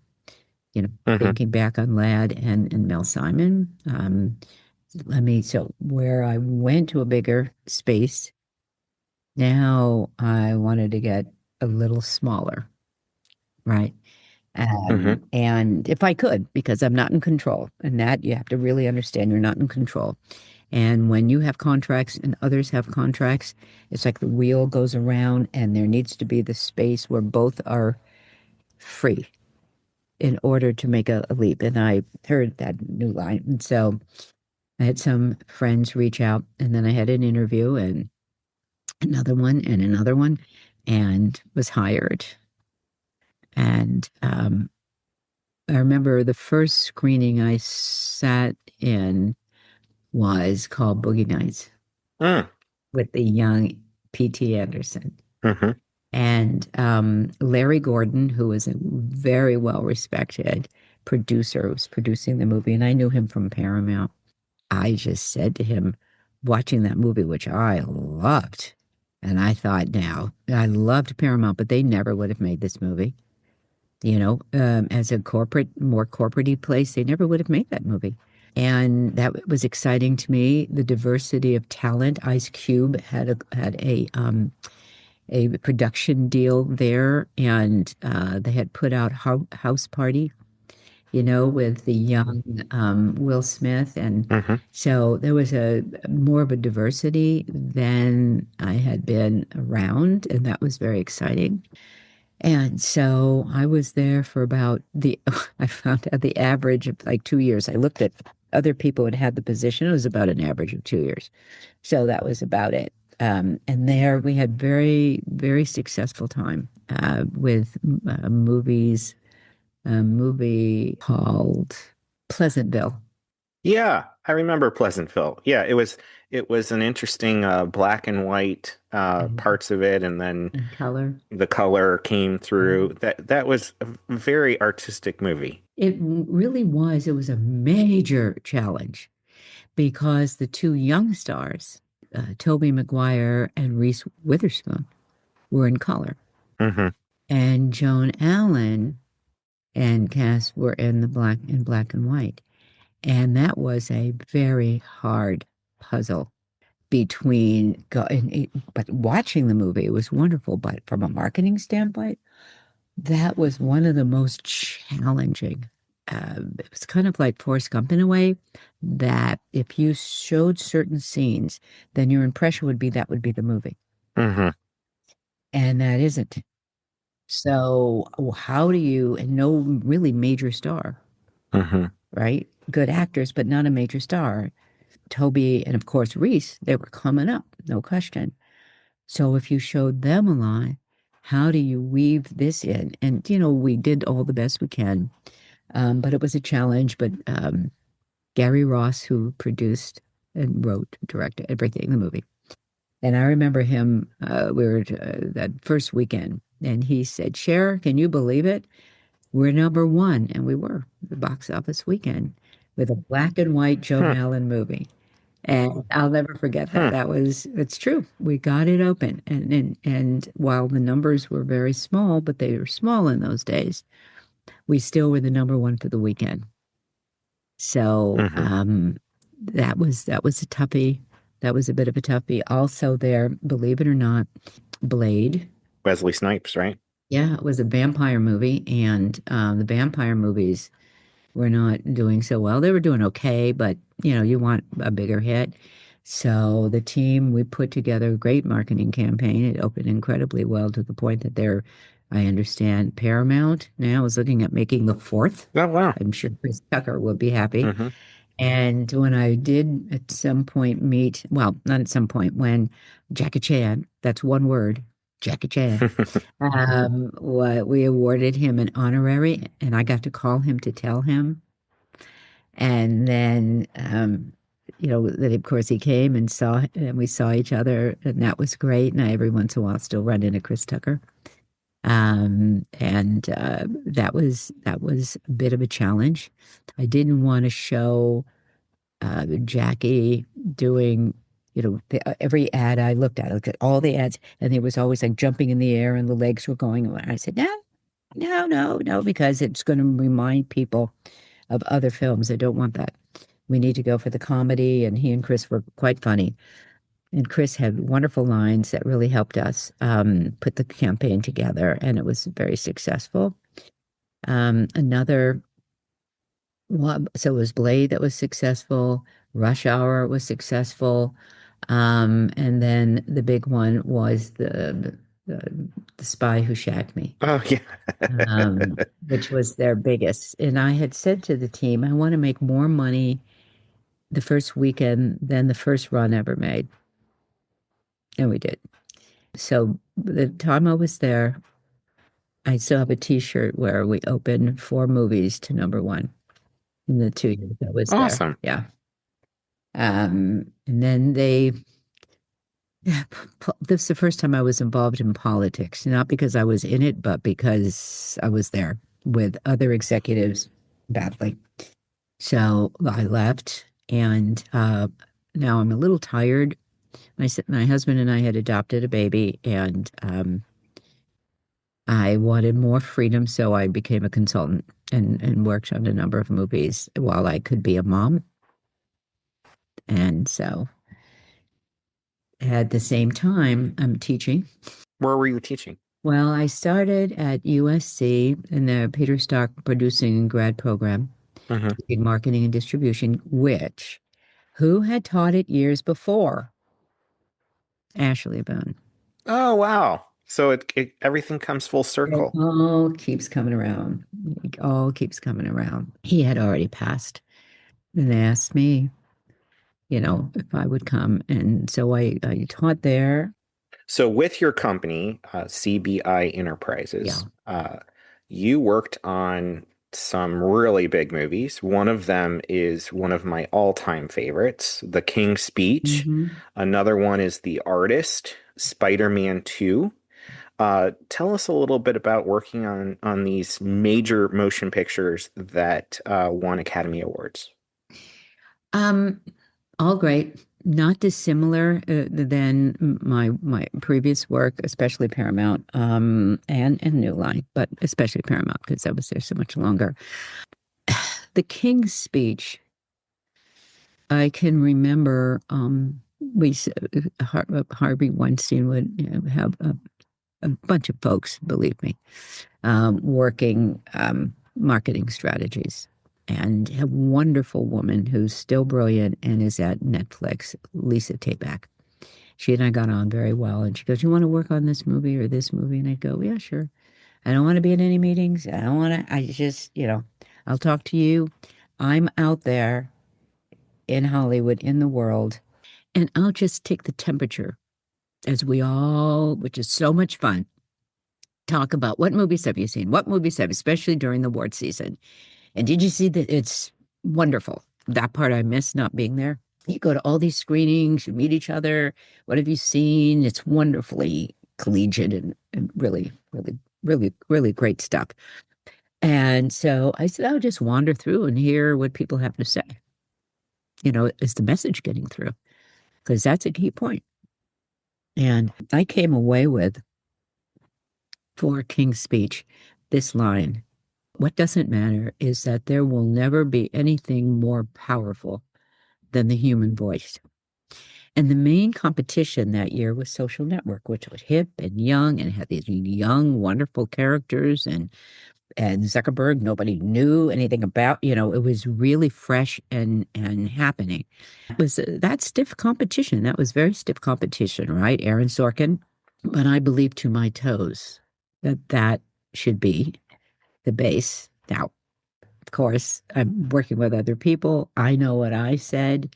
Hmm. Thinking back on Ladd and Mel Simon. So where I went to a bigger space, now I wanted to get a little smaller, right? Hmm. And if I could, because I'm not in control, and that you have to really understand you're not in control. And when you have contracts and others have contracts, it's like the wheel goes around and there needs to be the space where both are free in order to make a leap. And I heard that New Line. And so I had some friends reach out, and then I had an interview and another one, and was hired. And I remember the first screening I sat in was called Boogie Nights Mm. with the young P.T. Anderson. Hmm. And Larry Gordon, who was a very well respected producer, was producing the movie, and I knew him from Paramount. I just said to him, watching that movie, which I loved, and I thought, now, I loved Paramount, but they never would have made this movie. As a more corporate-y place, they never would have made that movie. And that was exciting to me. The diversity of talent. Ice Cube had a production deal there, and they had put out House Party, with the young Will Smith, and Hmm. so there was a more of a diversity than I had been around, and that was very exciting. And so I was there for I found out the average of like 2 years. I looked at other people who had had the position. It was about an average of 2 years. So that was about it. And there we had very, very successful time with a movie called Pleasantville. Yeah, I remember Pleasantville. Yeah, it was an interesting black and white Mhm. parts of it, and then In color. the color came Right. through. That was a very artistic movie. It really was. It was a major challenge because the two young stars, Tobey Maguire and Reese Witherspoon, were in color, Hmm. and Joan Allen and Cass were in black and white. And that was a very hard puzzle but watching the movie, it was wonderful. But from a marketing standpoint, that was one of the most challenging. It was kind of like Forrest Gump in a way, that if you showed certain scenes, then your impression would be that would be the movie. Hmm. And that isn't. So, how do you, and no really major star, Hmm. right? Good actors, but not a major star. Toby and of course Reese, they were coming up, no question. So if you showed them a line, how do you weave this in? And we did all the best we can, but it was a challenge. But Gary Ross, who produced and wrote, directed everything in the movie, and I remember him. We were that first weekend, and he said, "Cher, can you believe it? We're number one," and we were the box office weekend with a black and white Joan Hmm. Allen movie. And I'll never forget that. Hmm. It's true. We got it open. And while the numbers were very small, but they were small in those days, we still were the number one for the weekend. So Hmm. that was a toughie. That was a bit of a toughie. Also there, believe it or not, Blade. Wesley Snipes, right? Yeah, it was a vampire movie, and the vampire movies were not doing so well. They were doing okay, but you want a bigger hit. So the team, we put together a great marketing campaign. It opened incredibly well to the point that I understand Paramount now is looking at making the fourth. Oh, wow. I'm sure Chris Tucker will be happy. Hmm. And when I did at some point meet, well, not at some point, when Jackie Chan, that's one word, Jackie Chan, we awarded him an honorary, and I got to call him to tell him. And then, then of course he came and we saw each other, and that was great. And I every once in a while still run into Chris Tucker. And that was a bit of a challenge. I didn't want to show Jackie doing, every ad I looked at all the ads, and he was always like jumping in the air and the legs were going. And I said, no, no, no, no, because it's going to remind people of other films. I don't want that. We need to go for the comedy. And he and Chris were quite funny. And Chris had wonderful lines that really helped us put the campaign together, and it was very successful. Another Well, so it was Blade that was successful. Rush Hour was successful. And then the big one was the Spy Who Shagged Me, Oh, yeah. which was their biggest. And I had said to the team, I want to make more money the first weekend than the first run ever made. And we did. So the time I was there, I still have a T-shirt where we opened four movies to number one in the 2 years I was there. Awesome. Yeah. And then yeah, this is the first time I was involved in politics, not because I was in it, but because I was there with other executives badly. So I left, and now I'm a little tired. My husband and I had adopted a baby, and I wanted more freedom, so I became a consultant and worked on a number of movies while I could be a mom. And so at the same time, I'm teaching. Where were you teaching? Well, I started at USC in the Peter Stock Producing and Grad Program, Hmm. teaching marketing and distribution, which who had taught it years before? Ashley Boone. Oh, wow. So everything comes full It circle. all keeps coming around. It all keeps coming around. He had already passed, and they asked me, if I would come. And so I taught there. So with your company, CBI Yeah. Enterprises, you worked on some really big movies. One of them is one of my all-time favorites, The King's Speech. Hmm. Another one is The Artist, Spider-Man 2. Tell us a little bit about working on these major motion pictures that won Academy Awards. Um, all great. Not dissimilar than my previous work, especially Paramount, and New Line, but especially Paramount because I was there so much longer. The King's Speech, I can remember. Harvey Weinstein would have a bunch of folks, believe me, working marketing strategies. And a wonderful woman who's still brilliant and is at Netflix, Lisa Taback. She and I got on very well. And she goes, "You want to work on this movie or this movie?" And I go, "Yeah, sure. I don't want to be in any meetings. I don't want to, I just, I'll talk to you. I'm out there in Hollywood, in the world, and I'll just take the temperature as we all, which is so much fun, talk about what movies have you seen? What movies have, especially during the award season. And did you see that it's wonderful? That part I miss not being there. You go to all these screenings, you meet each other. What have you seen? It's wonderfully collegiate and really, really, really, really great stuff. And so I said, I'll just wander through and hear what people have to say. Is the message getting through? Because that's a key point. And I came away with, for King's speech, this line: what doesn't matter is that there will never be anything more powerful than the human voice. And the main competition that year was Social Network, which was hip and young and had these young, wonderful characters. And Zuckerberg, nobody knew anything about. It was really fresh and happening. It was that stiff competition. That was very stiff competition, right? Aaron Sorkin. But I believe to my toes that that should be the base. Now, of course, I'm working with other people. I know what I said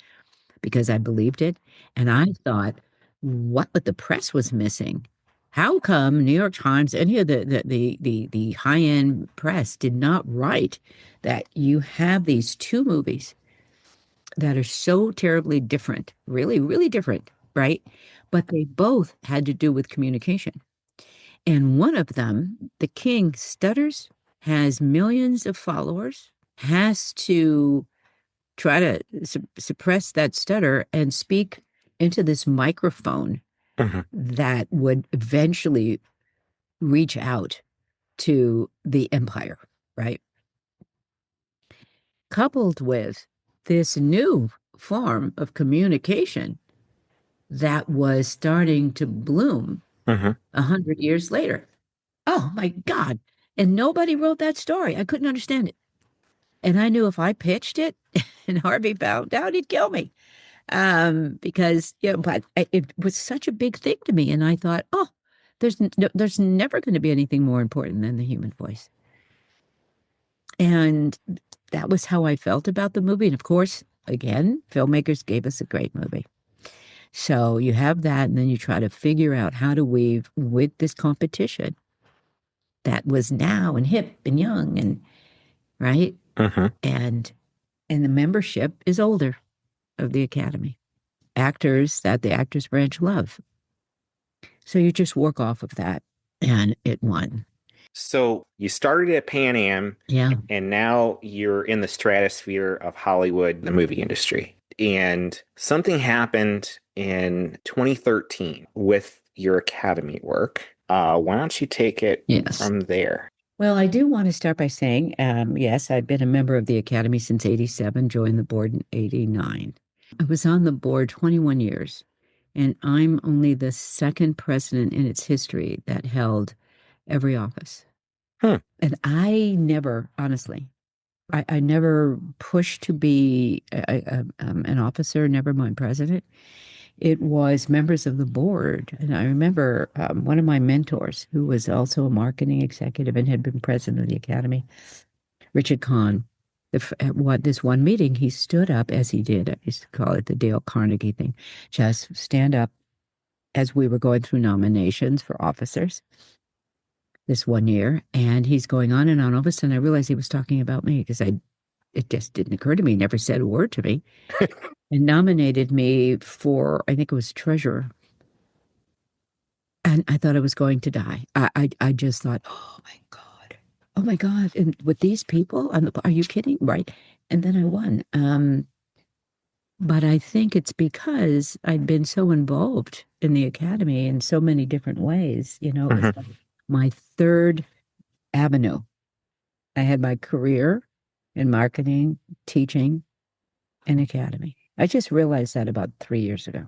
because I believed it. And I thought, what the press was missing? How come New York Times, any of the high-end press did not write that you have these two movies that are so terribly different, really, really different, right? But they both had to do with communication. And one of them, the king, stutters, has millions of followers, has to try to suppress that stutter and speak into this microphone Hmm. that would eventually reach out to the empire, right? Coupled with this new form of communication that was starting to bloom Hmm. 100 years later. Oh my God. And nobody wrote that story. I couldn't understand it. And I knew if I pitched it and Harvey found out, he'd kill me. Because, but it was such a big thing to me. And I thought, oh, there's never going to be anything more important than the human voice. And that was how I felt about the movie. And of course, again, filmmakers gave us a great movie. So you have that, and then you try to figure out how to weave with this competition that was now and hip and young and right. Hmm. And the membership is older of the Academy. Actors that the actors branch love. So you just work off of that. And it won. So you started at Pan Am, Yeah. and now you're in the stratosphere of Hollywood, the movie industry. And something happened in 2013 with your Academy work. Why don't you take it Yes. from there? Well, I do want to start by saying, yes, I've been a member of the Academy since 87, joined the board in 89. I was on the board 21 years, and I'm only the second president in its history that held every office. Hmm. And I never, honestly, I never pushed to be an officer, never mind president. It was members of the board. And I remember one of my mentors, who was also a marketing executive and had been president of the Academy, Richard Kahn. At this one meeting, he stood up as he did. I used to call it the Dale Carnegie thing. Just stand up as we were going through nominations for officers this one year. And he's going on and on. All of a sudden, I realized he was talking about me because it just didn't occur to me. He never said a word to me and nominated me for, I think it was treasurer. And I thought I was going to die. I just thought, oh my God. Oh my God. And with these people, are you kidding? Right. And then I won. But I think it's because I'd been so involved in the academy in so many different ways. It was Hmm. like my third avenue. I had my career in marketing, teaching, and academy. I just realized that about 3 years ago.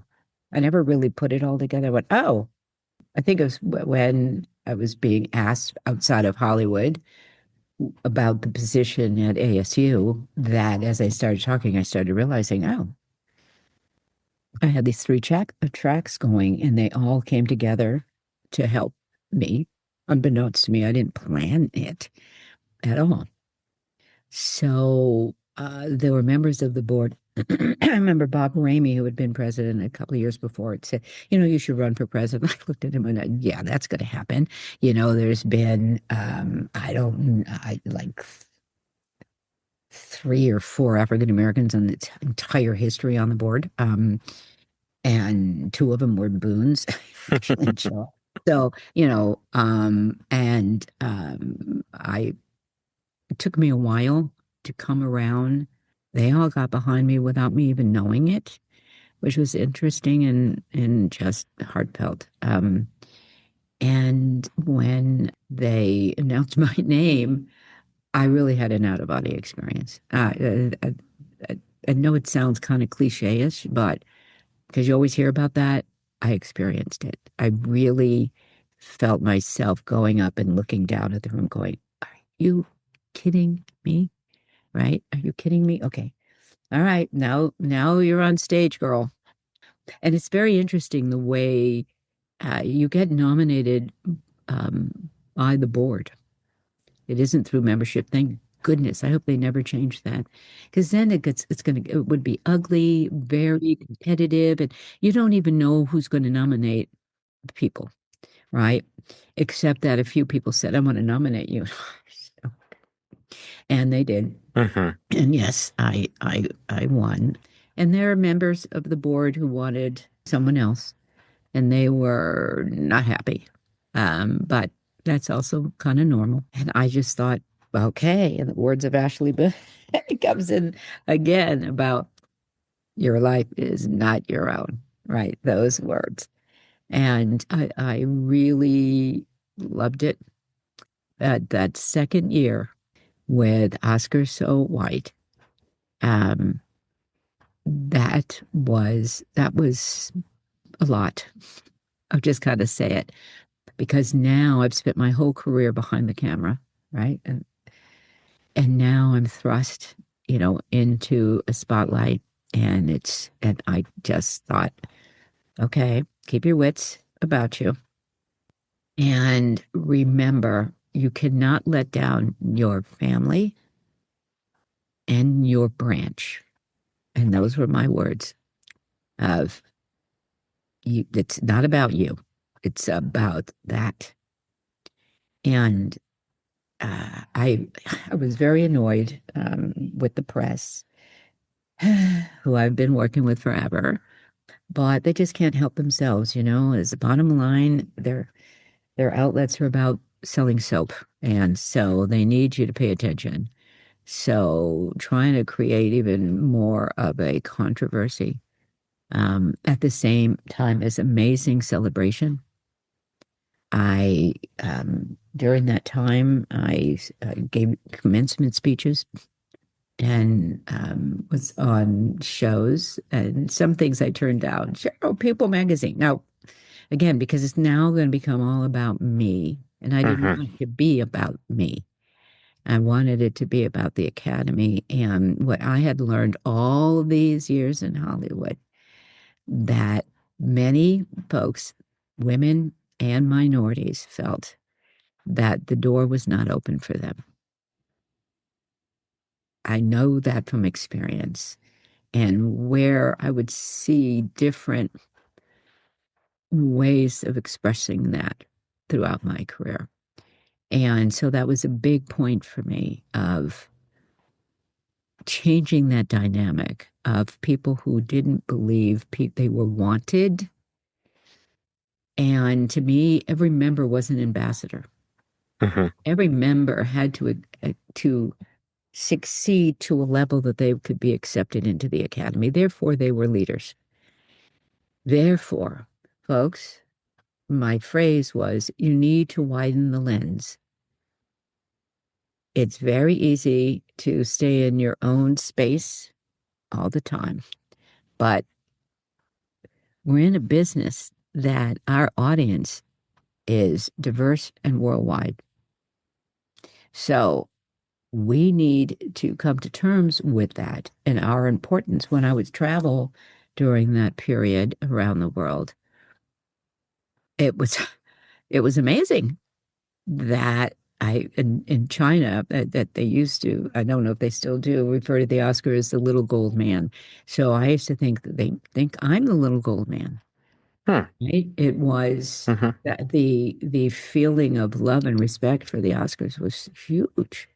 I never really put it all together. I went, oh, I think it was when I was being asked outside of Hollywood about the position at ASU that as I started talking, I started realizing, oh, I had these three tracks going and they all came together to help me. Unbeknownst to me, I didn't plan it at all. So there were members of the board. I remember Bob Ramey, who had been president a couple of years before, it said, you should run for president. I looked at him and yeah, that's going to happen. There's been, I like three or four African Americans in its entire history on the board. And two of them were Boones, actually, and Shaw. So, it took me a while to come around They all got behind me without me even knowing it, which was interesting and just heartfelt. And when they announced my name, I really had an out of body experience. I, I know it sounds kind of cliche-ish, but because you always hear about that, I experienced it. I really felt myself going up and looking down at the room, going, "Are you kidding me? Right? Are you kidding me? Okay. All right. Now you're on stage, girl." And it's very interesting the way you get nominated by the board. It isn't through membership. Thank goodness. I hope they never change that. Because then it would be ugly, very competitive, and you don't even know who's going to nominate people, right? Except that a few people said, I want to nominate you. And they did. Mm-hmm. And yes, I won. And there are members of the board who wanted someone else, and they were not happy. But that's also kind of normal. And I just thought, okay, in the words of Ashley Boone, it comes in again about your life is not your own, right? Those words. And I really loved it. That second year with Oscar So White, um, that was a lot. I'll just kind of say it because now I've spent my whole career behind the camera, right? And now I'm thrust, into a spotlight, and I just thought, okay, keep your wits about you and remember you cannot let down your family and your branch. And those were my words of you. It's not about you. It's about that. And I was very annoyed with the press, who I've been working with forever, but they just can't help themselves, As the bottom line, their outlets are about selling soap, and so they need you to pay attention. So trying to create even more of a controversy at the same time as amazing celebration. I during that time I gave commencement speeches and was on shows, and some things I turned down. Cheryl People magazine. Now, again, because it's now going to become all about me, and I didn't Mm-hmm. want it to be about me. I wanted it to be about the Academy and what I had learned all these years in Hollywood, that many folks, women and minorities, felt that the door was not open for them. I know that from experience, and where I would see different ways of expressing that throughout my career. And so that was a big point for me of changing that dynamic of people who didn't believe they were wanted. And to me, every member was an ambassador. Mm-hmm. Every member had to succeed to a level that they could be accepted into the academy. Therefore, they were leaders. Therefore, folks, my phrase was, you need to widen the lens. It's very easy to stay in your own space all the time, but we're in a business that our audience is diverse and worldwide. So we need to come to terms with that and our importance. When I would travel during that period around the world, it was it was amazing that in China that they used to, I don't know if they still do, refer to the Oscar as the little gold man. So I used to think that they think I'm the little gold man. Hmm. Right? It was Mm-hmm. that the feeling of love and respect for the Oscars was huge,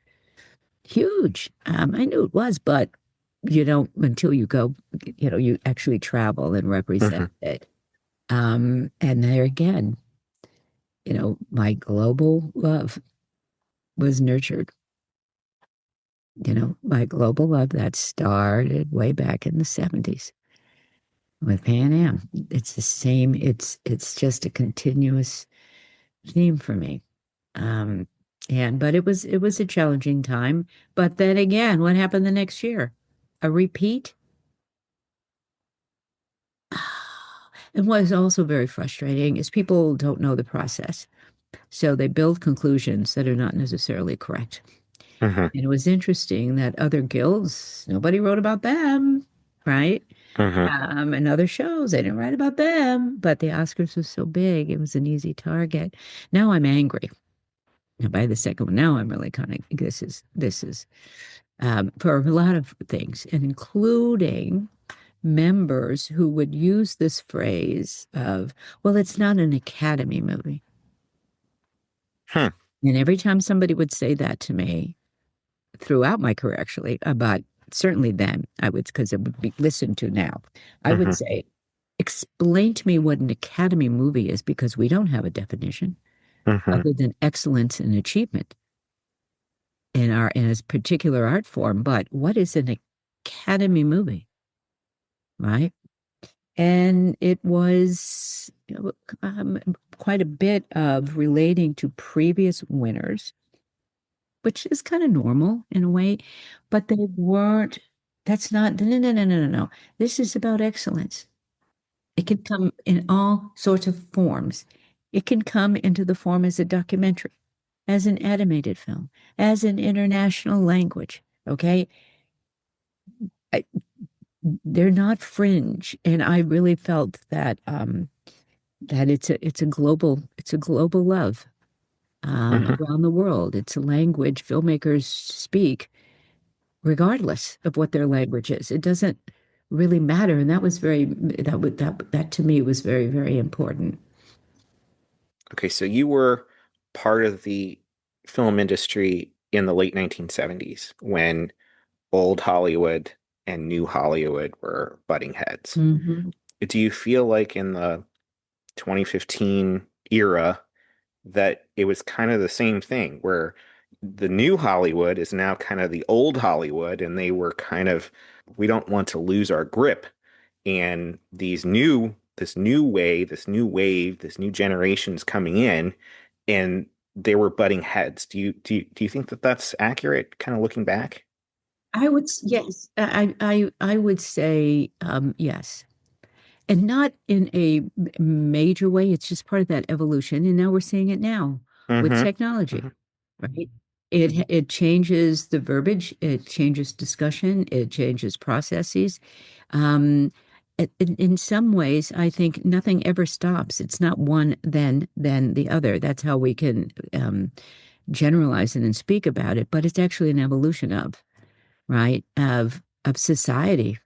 huge. I knew it was, but you don't until you go, you actually travel and Mm-hmm. represent it. And there again, my global love was nurtured. My global love that started way back in the 70s with Pan Am. It's the same, it's just a continuous theme for me. Um, but it was a challenging time. But then again, what happened the next year? A repeat? And what is also very frustrating is people don't know the process. So they build conclusions that are not necessarily correct. Hmm. And it was interesting that other guilds, nobody wrote about them, right? Hmm. And other shows, they didn't write about them, but the Oscars was so big, it was an easy target. Now I'm angry. And by the second one, now I'm really kind of this is for a lot of things, and including members who would use this phrase of, well, it's not an Academy movie. Hmm. And every time somebody would say that to me throughout my career, actually, but certainly then, I would, because it would be listened to now, I would Hmm. say, explain to me what an Academy movie is, because we don't have a definition Hmm. other than excellence and achievement in a particular art form. But what is an Academy movie, right? And it was quite a bit of relating to previous winners, which is kind of normal in a way, but they weren't. That's not, no, no, no, no, no, no. This is about excellence. It can come in all sorts of forms. It can come into the form as a documentary, as an animated film, as an international language. Okay. I, they're not fringe. And I really felt that it's a global love Hmm. around the world. It's a language filmmakers speak regardless of what their language is. It doesn't really matter. And that to me was very, very important. Okay, so you were part of the film industry in the late 1970s when old Hollywood and new Hollywood were butting heads. Hmm. Do you feel like in the 2015 era that it was kind of the same thing where the new Hollywood is now kind of the old Hollywood and they were kind of, we don't want to lose our grip, and this new generation's coming in, and they were butting heads. Do you think that that's accurate, kind of looking back? Yes, I would say yes. And not in a major way. It's just part of that evolution. And now we're seeing it now with Mm-hmm. technology, Hmm. right? It changes the verbiage, it changes discussion, it changes processes. Um, in some ways, I think nothing ever stops. It's not one then the other. That's how we can generalize it and speak about it. But it's actually an evolution of, right, of society,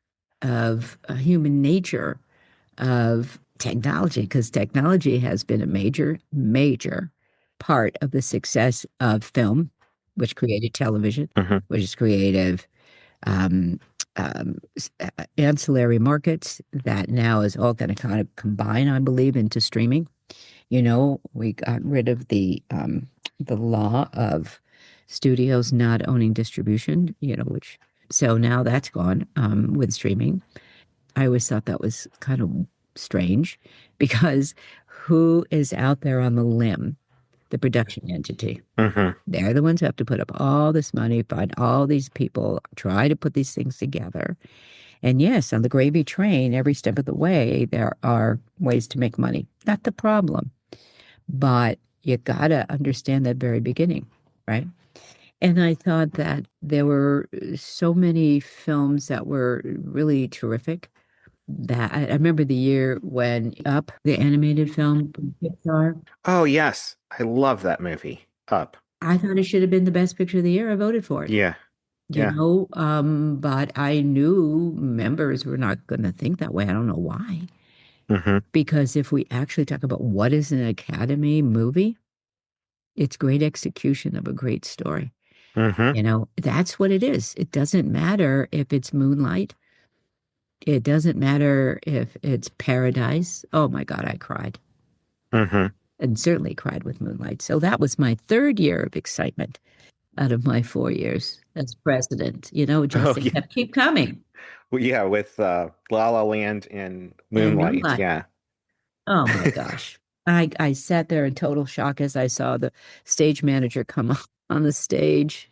of human nature, of technology, because technology has been a major, major part of the success of film, which created television, Hmm. which is creative, um, ancillary markets that now is all going to kind of combine, I believe, into streaming. We got rid of the law of studios not owning distribution, which so now that's gone with streaming. I always thought that was kind of strange because who is out there on the limb? The production entity. Hmm. They're the ones who have to put up all this money, find all these people, try to put these things together. And yes, on the gravy train, every step of the way, there are ways to make money. Not the problem, but you gotta understand that very beginning, right? And I thought that there were so many films that were really terrific that I remember the year when Up, the animated film from Pixar, Oh, yes. I love that movie. Up. I thought it should have been the best picture of the year. I voted for it. Yeah. Yeah. But I knew members were not going to think that way. I don't know why. Hmm. Because if we actually talk about what is an Academy movie, it's great execution of a great story. Hmm. That's what it is. It doesn't matter if it's Moonlight. It doesn't matter if it's Paradise. Oh my God, I cried. Hmm. And certainly cried with Moonlight. So that was my third year of excitement. out of my 4 years as president. You know, Oh, just it yeah. kept keep coming. Well, yeah, with La La Land and And Moonlight. Moonlight. Yeah. Oh my gosh. I sat there in total shock as I saw the stage manager come on the stage.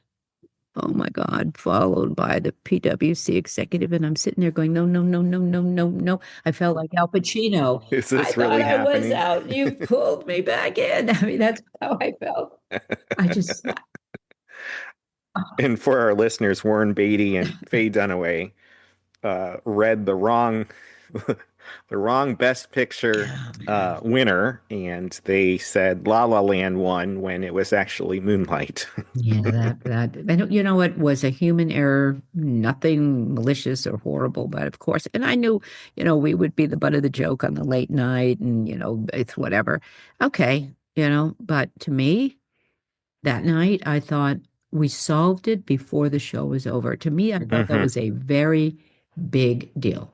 Oh my God, followed by the PWC executive. And I'm sitting there going, no, no, no, no, no, no, no. I felt like Al Pacino. Is I this thought really I was happening? out. You pulled me back in. I mean, that's how I felt. I just, And for our listeners, Warren Beatty and Faye Dunaway read the wrong the wrong Best Picture oh man. winner, and they said La La Land won when it was actually Moonlight. Yeah, and you know what was a human error, nothing malicious or horrible, but of course, and I knew, we would be the butt of the joke on the late night and, it's whatever. Okay, but to me, that night, I thought we solved it before the show was over. To me, I thought that Hmm. was a very big deal.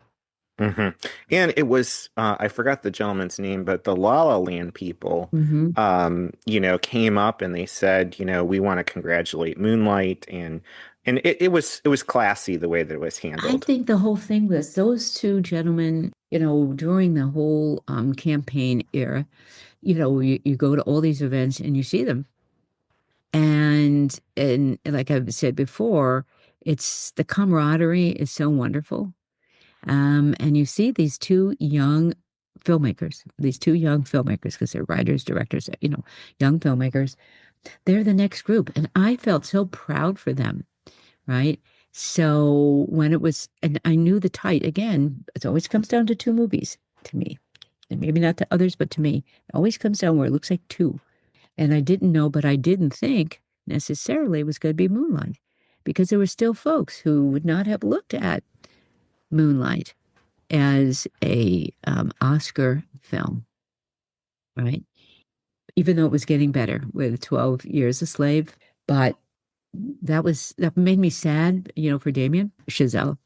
Hmm. And it was I forgot the gentleman's name, but the La La Land people, Hmm. came up and they said, we want to congratulate Moonlight, and it was classy the way that it was I handled. think the whole thing was those two gentlemen, during the whole campaign era, you go to all these events and you see them. And like I've said before, it's the camaraderie is so wonderful. And you see these two young filmmakers, because they're writers, directors, young filmmakers. They're the next group. And I felt so proud for them, right? So when it was, and I knew the tight, again, it always comes down to two movies to me. And maybe not to others, but to me, it always comes down where it looks like two. And I didn't know, but I didn't think necessarily it was going to be Moonlight because there were still folks who would not have looked at Moonlight as a Oscar film, right? Even though it was getting better with 12 Years a Slave. But that made me sad, for Damien Chazelle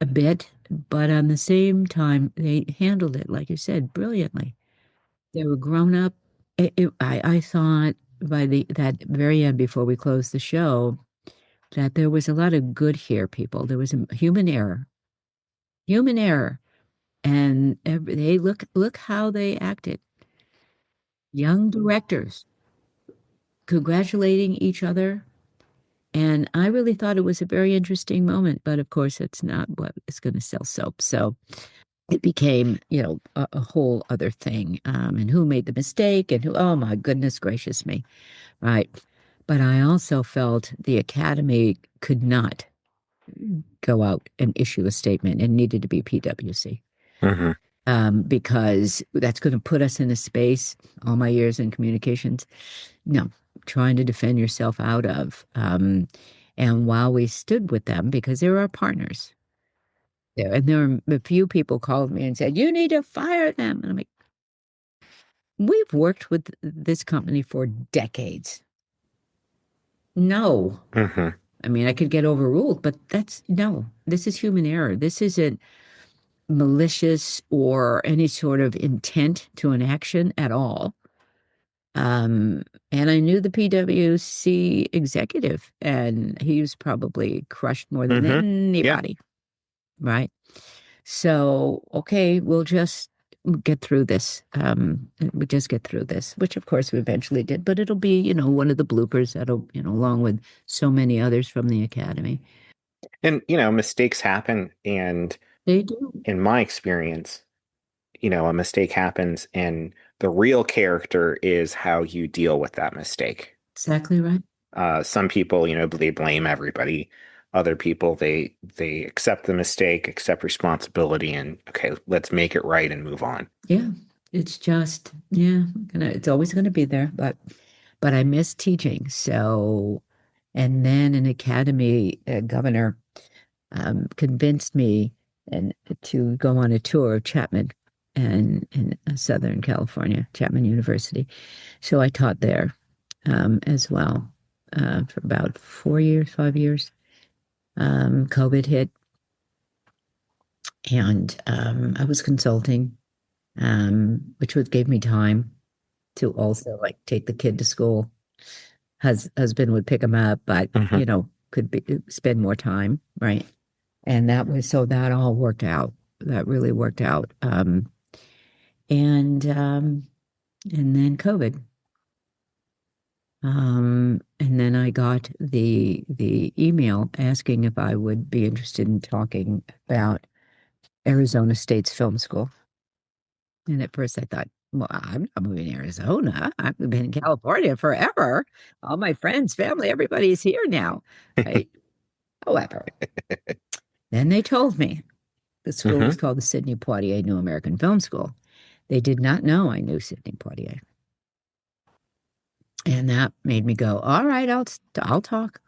a bit. But on the same time, they handled it, like you said, brilliantly. They were grown up. I thought by that very end, before we closed the show, that there was a lot of good here, people. There was a human error, and they look how they acted. Young directors congratulating each other, and I really thought it was a very interesting moment. But of course, it's not what is going to sell soap. So it became, a whole other thing. And who made the mistake, and who? Oh my goodness gracious me! Right. But I also felt the Academy could not go out and issue a statement and needed to be PWC. Hmm. Because that's going to put us in a space, all my years in communications, no, trying to defend yourself out of. And while we stood with them, because they were our partners there, and there were a few people called me and said, you need to fire them. And I'm like, we've worked with this company for decades. No. Hmm. I mean, I could get overruled, but that's no, this is human error. This isn't malicious or any sort of intent to an action at all. Um, and I knew the PWC executive, and he was probably crushed more than Hmm. Yeah. anybody, right? So, okay, we'll just get through this. We just get through this, which of course we eventually did, but it'll be, one of the bloopers that'll, along with so many others from the Academy. And, mistakes happen. And They do. in my experience, a mistake happens, and the real character is how you deal with that mistake. Exactly right. Some people, they blame everybody. Other people, they accept the mistake, accept responsibility, and okay, let's make it right and move on. Yeah. It's just, yeah, it's always gonna be there, but I miss teaching. So, and then an academy governor convinced me and to go on a tour of Chapman and in Southern California, Chapman University. So I taught there as well for about 4 years, 5 years. COVID hit, and I was consulting, which gave me time to also like take the kid to school. husband would pick him up, but Hmm. could spend more time, right? And that all worked out. That really worked out. And and then COVID. And then I got the email asking if I would be interested in talking about Arizona State's film school. And at first I thought, well, I'm not moving to Arizona. I've been in California forever. All my friends, family, everybody's here now. Right. However, then they told me the school was Hmm. called the Sidney Poitier New American Film School. They did not know I knew Sidney Poitier. And that made me go, all right, I'll talk.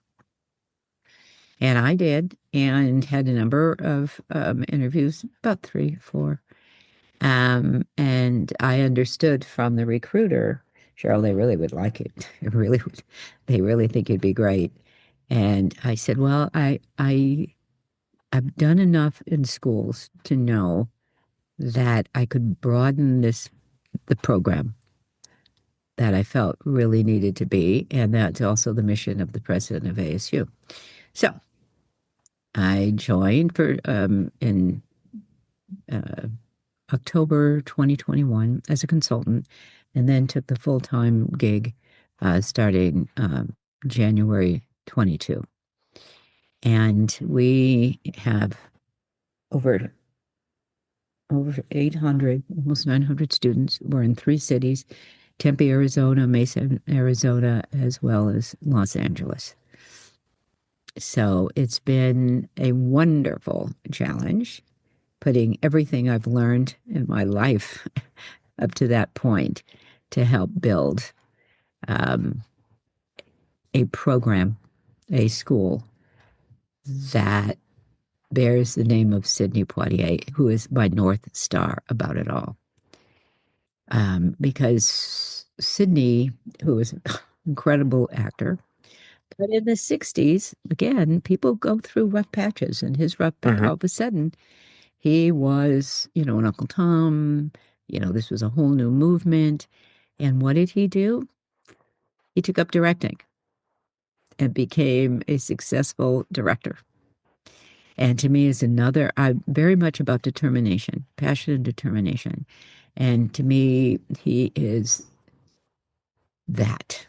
And I did, and had a number of interviews, about three, four. And I understood from the recruiter, Cheryl, they really would like it. They really think it'd be great. And I said, well, I've done enough in schools to know that I could broaden the program that I felt really needed to be. And that's also the mission of the president of ASU. So I joined in uh, October 2021 as a consultant, and then took the full-time gig starting January 22. And we have over over 800, almost 900 students. We're in three cities: Tempe, Arizona, Mesa, Arizona, as well as Los Angeles. So it's been a wonderful challenge, putting everything I've learned in my life up to that point to help build um, a program, a school that bears the name of Sidney Poitier, who is my North Star about it all. Because Sidney, who was an incredible actor, but in the 60s, again, people go through rough patches, and Hmm. all of a sudden, he was, an Uncle Tom. This was a whole new movement. And what did he do? He took up directing and became a successful director. And to me is I'm very much about determination, passion and determination. And to me, he is that.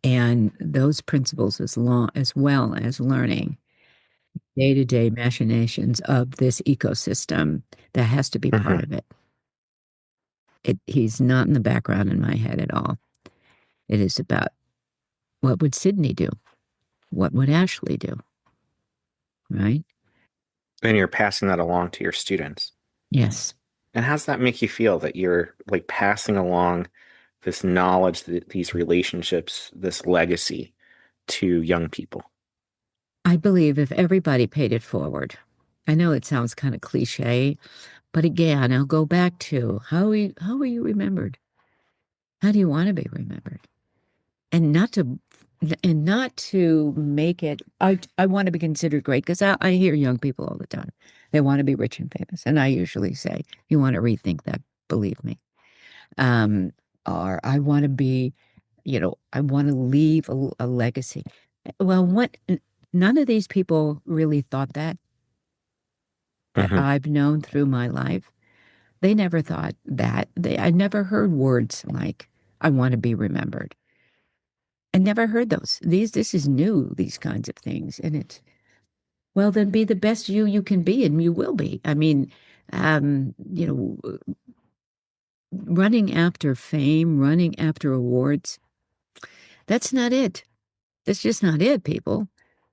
And those principles, as well as learning day-to-day machinations of this ecosystem, that has to be part Hmm. of it. He's not in the background in my head at all. It is about, what would Sydney do? What would Ashley do? Right? And you're passing that along to your students. Yes. And how does that make you feel that you're like passing along this knowledge, these relationships, this legacy to young people? I believe if everybody paid it forward, I know it sounds kind of cliche, but again, I'll go back to how are you remembered? How do you want to be remembered? And not to make it, I want to be considered great, because I hear young people all the time. They want to be rich and famous. And I usually say, you want to rethink that, believe me. Um, or I want to leave a legacy. Well, none of these people really thought that Hmm. I've known through my life. They never thought that. I never heard words like, I want to be remembered. I never heard those. This is new, these kinds of things. And well, then be the best you can be, and you will be. I mean, running after fame, running after awards, that's not it. That's just not it, people.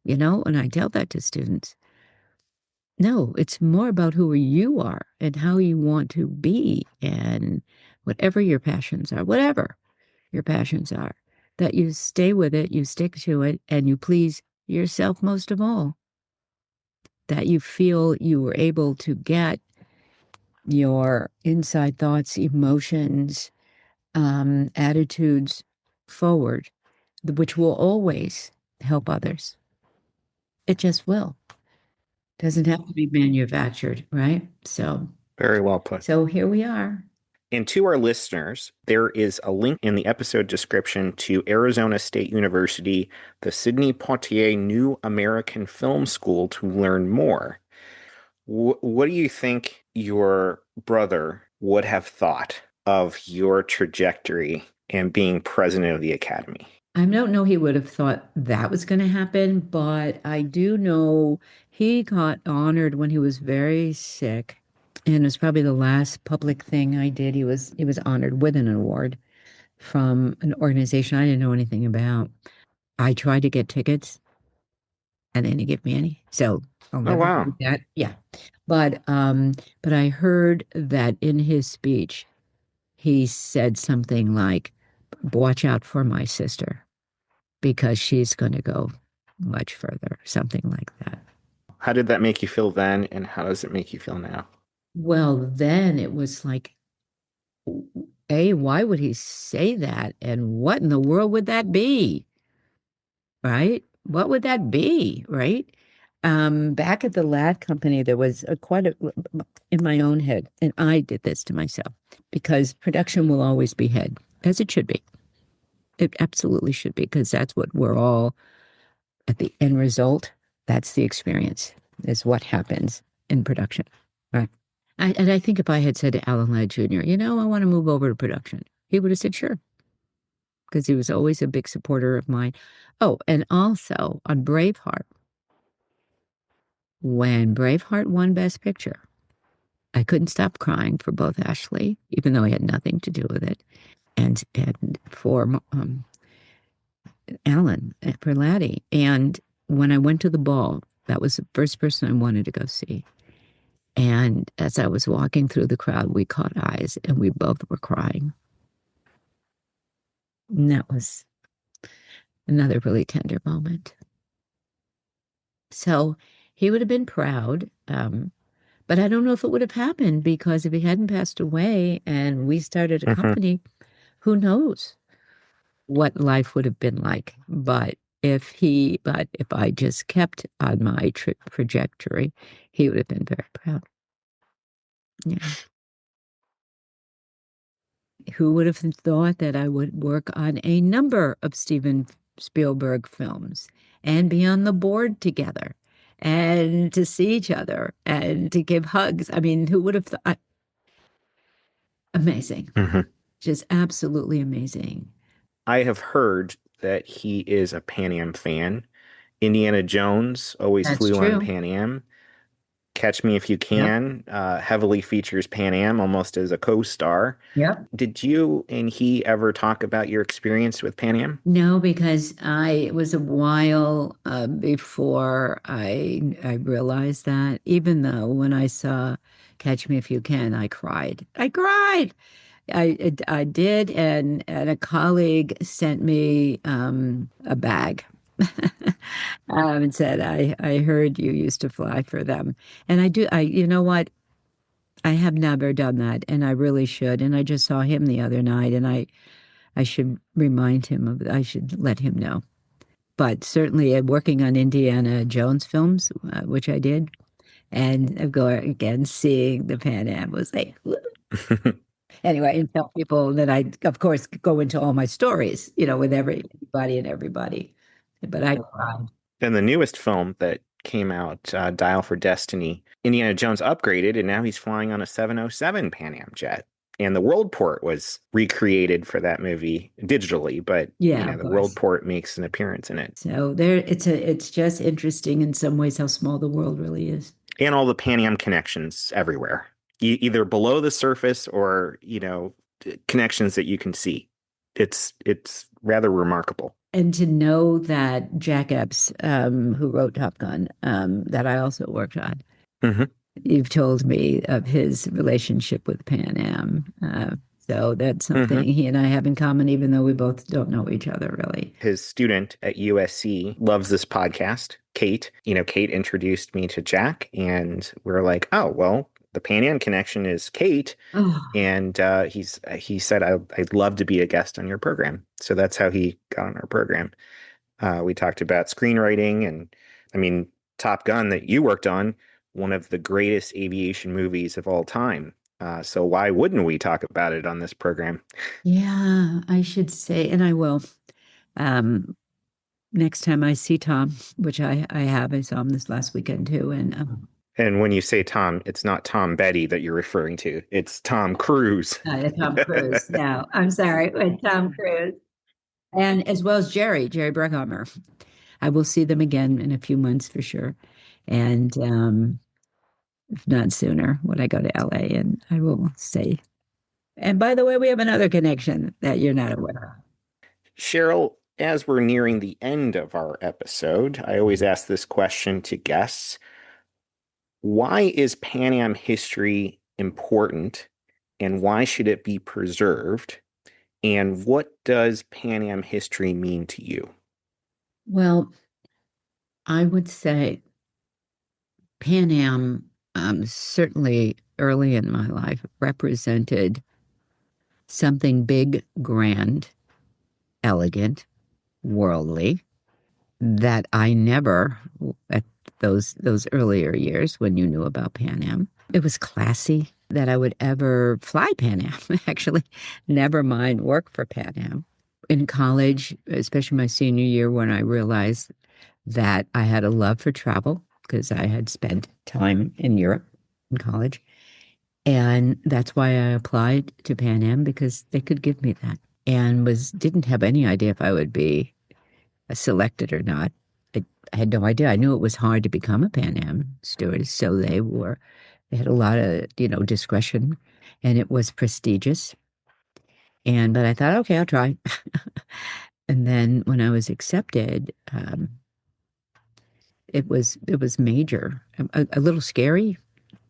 And I tell that to students. No, it's more about who you are and how you want to be, and whatever your passions are, whatever your passions are, that you stay with it, you stick to it, and you please yourself most of all. That you feel you were able to get your inside thoughts, emotions, attitudes forward, which will always help others. It just will. Doesn't have to be manufactured, right? So, Very well put. so here we are. And to our listeners, there is a link in the episode description to Arizona State University, the Sidney Poitier New American Film School to learn more. What do you think your brother would have thought of your trajectory and being president of the Academy? I don't know he would have thought that was going to happen, but I do know he got honored when he was very sick. And it was probably the last public thing I did. He was honored with an award from an organization I didn't know anything about. I tried to get tickets and they didn't give me any. So I'll Oh, never do wow. that. Yeah. But I heard that in his speech, he said something like, watch out for my sister because she's going to go much further, something like that. How did that make you feel then, and how does it make you feel now? Well, then it was like, A, why would he say that? And what in the world would that be? Right? What would that be? Right? Back at the lad company, there was quite a, in my own head, and I did this to myself because production will always be head, as it should be. It absolutely should be, because that's what we're all at the end result. That's the experience, is what happens in production. Right. And I think if I had said to Alan Ladd Jr., I want to move over to production, he would have said, sure, because he was always a big supporter of mine. Oh, and also on Braveheart, when Braveheart won Best Picture, I couldn't stop crying for both Ashley, even though I had nothing to do with it, and for Alan, for Laddie. And when I went to the ball, that was the first person I wanted to go see. And as I was walking through the crowd, we caught eyes and we both were crying. And that was another really tender moment. So he would have been proud. But I don't know if it would have happened, because if he hadn't passed away and we started a Hmm. company, who knows what life would have been like. But if I just kept on my trajectory, he would have been very proud. Yeah. Who would have thought that I would work on a number of Steven Spielberg films and be on the board together and to see each other and to give hugs? I mean, who would have thought? Amazing. Hmm. Just absolutely amazing. I have heard that he is a Pan Am fan. Indiana Jones always That's flew on true. Pan Am. Catch Me If You Yep. Can heavily features Pan Am almost as a co-star. Yep. Did you and he ever talk about your experience with Pan Am? No, because it was a while before I realized that. Even though when I saw Catch Me If You Can, I cried. I cried. I did, and a colleague sent me a bag and said, I heard you used to fly for them, and I do. You know what? I have never done that, and I really should. And I just saw him the other night, and I should remind him of. I should let him know. But certainly, working on Indiana Jones films, which I did, and going again, seeing the Pan Am was like, anyway, and tell people that I, of course, go into all my stories, with everybody and everybody. But I cried. And the newest film that came out, Dial for Destiny, Indiana Jones upgraded, and now he's flying on a 707 Pan Am jet. And the world port was recreated for that movie digitally, but Yeah, of the world course. port makes an appearance in it. So it's just interesting in some ways how small the world really is. And all the Pan Am connections everywhere, either below the surface or, connections that you can see. It's rather remarkable. And to know that Jack Epps, who wrote Top Gun, that I also worked on, Hmm. you've told me of his relationship with Pan Am. So that's something Hmm. he and I have in common, even though we both don't know each other really. His student at USC loves this podcast, Kate. Kate introduced me to Jack, and we're like, oh, well, the Pan Am connection is Kate. Oh, And he said, I'd love to be a guest on your program. So that's how he got on our program. We talked about screenwriting, and I mean, Top Gun that you worked on, one of the greatest aviation movies of all time. So why wouldn't we talk about it on this program? Yeah, I should say, and I will. Um, Next time I see Tom, which I have, I saw him this last weekend too, and And when you say Tom, it's not Tom Betty that you're referring to. It's Tom Cruise. Tom Cruise. No, I'm sorry, with Tom Cruise, and as well as Jerry Bruckheimer. I will see them again in a few months for sure, and if not sooner, when I go to LA, and I will say. And by the way, we have another connection that you're not aware of. Cheryl, as we're nearing the end of our episode, I always ask this question to guests. Why is Pan Am history important and why should it be preserved? And what does Pan Am history mean to you? Well, I would say Pan Am, certainly early in my life, represented something big, grand, elegant, worldly that I never, at those earlier years when you knew about Pan Am, it was classy that I would ever fly Pan Am. Actually, never mind work for Pan Am. In college, especially my senior year, when I realized that I had a love for travel because I had spent time in Europe in college. And that's why I applied to Pan Am because they could give me that and was didn't have any idea if I would be selected or not. I had no idea. I knew it was hard to become a Pan Am stewardess, so they had a lot of, discretion and it was prestigious. And but I thought, okay, I'll try. And then when I was accepted, it was major, a little scary,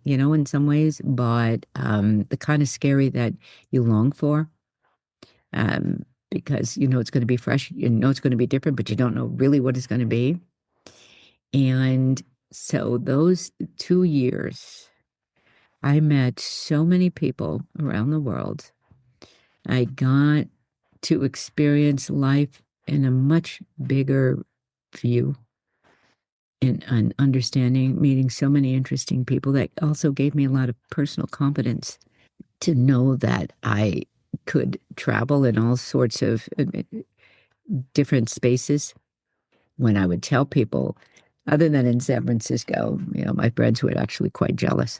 in some ways, but the kind of scary that you long for, because it's going to be fresh, it's going to be different, but you don't know really what it's going to be. And so those 2 years, I met so many people around the world. I got to experience life in a much bigger view and understanding, meeting so many interesting people that also gave me a lot of personal confidence to know that I could travel in all sorts of different spaces. When I would tell people, other than in San Francisco, my friends were actually quite jealous,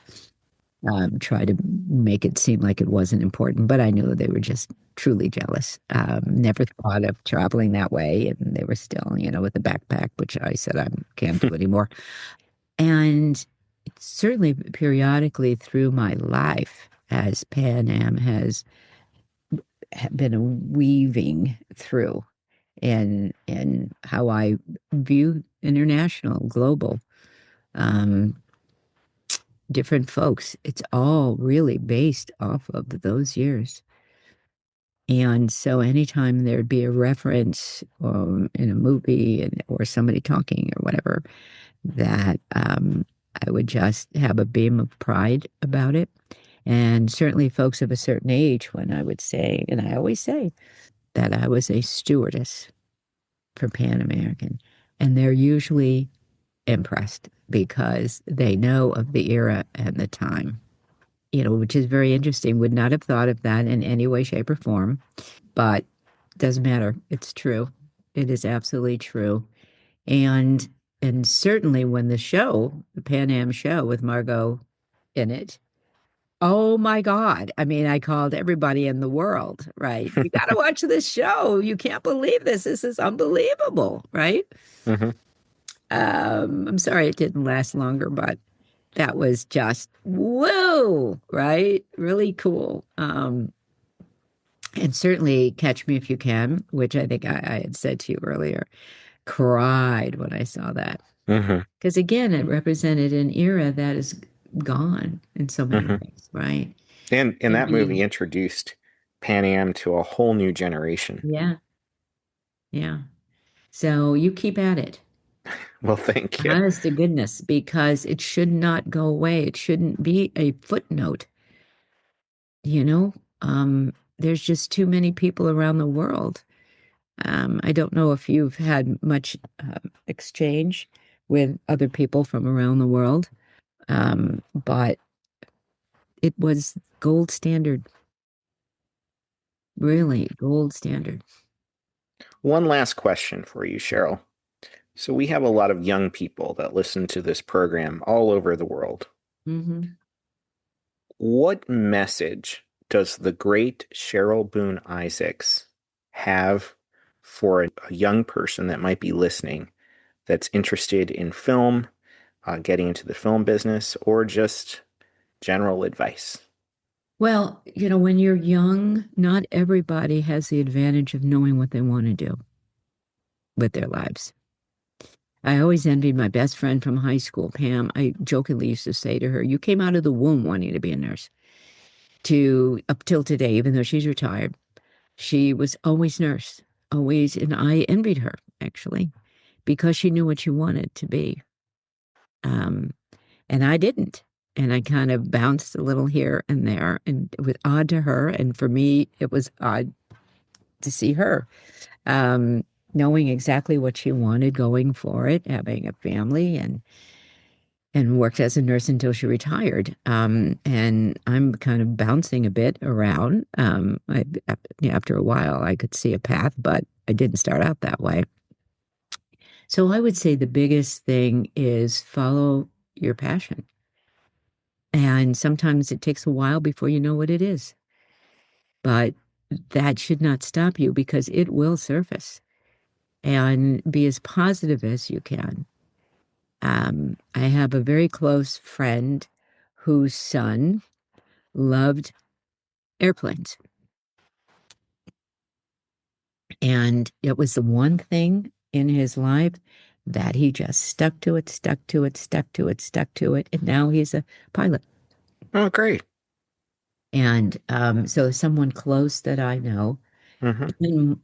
try to make it seem like it wasn't important, but I knew they were just truly jealous. Never thought of traveling that way, and they were still, with a backpack, which I said I can't do anymore. And certainly periodically through my life, as Pan Am has been a weaving through and how I view international, global, um, different folks. It's all really based off of those years. And so anytime there'd be a reference in a movie or somebody talking or whatever, that I would just have a beam of pride about it. And certainly folks of a certain age, when I would say, and I always say, that I was a stewardess for Pan American. And they're usually impressed because they know of the era and the time, which is very interesting. Would not have thought of that in any way, shape, or form, but doesn't matter. It's true. It is absolutely true. And and certainly when the Pan Am show with Margot in it, oh my God. I mean, I called everybody in the world, right? You got to watch this show. You can't believe this. This is unbelievable, right? Hmm. I'm sorry it didn't last longer, but that was just whoa, right? Really cool. And certainly Catch Me If You Can, which I think I had said to you earlier, cried when I saw that. Hmm. Because again, it represented an era that is gone in so many Hmm. ways, right? And And that movie you, introduced Pan Am to a whole new generation. yeah, yeah. So you keep at it. Well, thank you. Honest to goodness, because it should not go away. It shouldn't be a footnote, you know? There's just too many people around the world. I don't know if you've had much exchange with other people from around the world, but it was gold standard. Really, gold standard. One last question for you, Cheryl. So we have a lot of young people that listen to this program all over the world. Mm-hmm. What message does the great Cheryl Boone Isaacs have for a young person that might be listening that's interested in film, getting into the film business, or just general advice? Well, when you're young, not everybody has the advantage of knowing what they want to do with their lives. I always envied my best friend from high school, Pam. I jokingly used to say to her, "You came out of the womb wanting to be a nurse." To up till today, even though she's retired, she was always nurse, always, and I envied her actually because she knew what she wanted to be. Um, and I didn't. And I kind of bounced a little here and there, and it was odd to her. And for me, it was odd to see her knowing exactly what she wanted, going for it, having a family, and worked as a nurse until she retired. And I'm kind of bouncing a bit around. After a while, I could see a path, but I didn't start out that way. So I would say the biggest thing is follow your passion. And sometimes it takes a while before you know what it is. But that should not stop you because it will surface. And be as positive as you can. I have a very close friend whose son loved airplanes. And it was the one thing in his life that he just stuck to it, stuck to it, stuck to it, stuck to it. And now he's a pilot. Oh, great. And so someone close that I know, and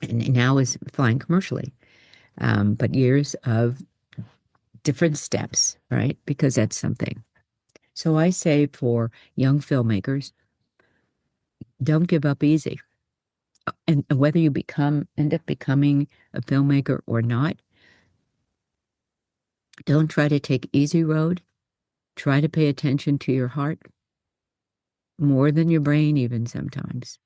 now is flying commercially. But years of different steps, right? Because that's something. So I say for young filmmakers, don't give up easy. And whether you end up becoming a filmmaker or not, don't try to take easy road. Try to pay attention to your heart more than your brain, even sometimes,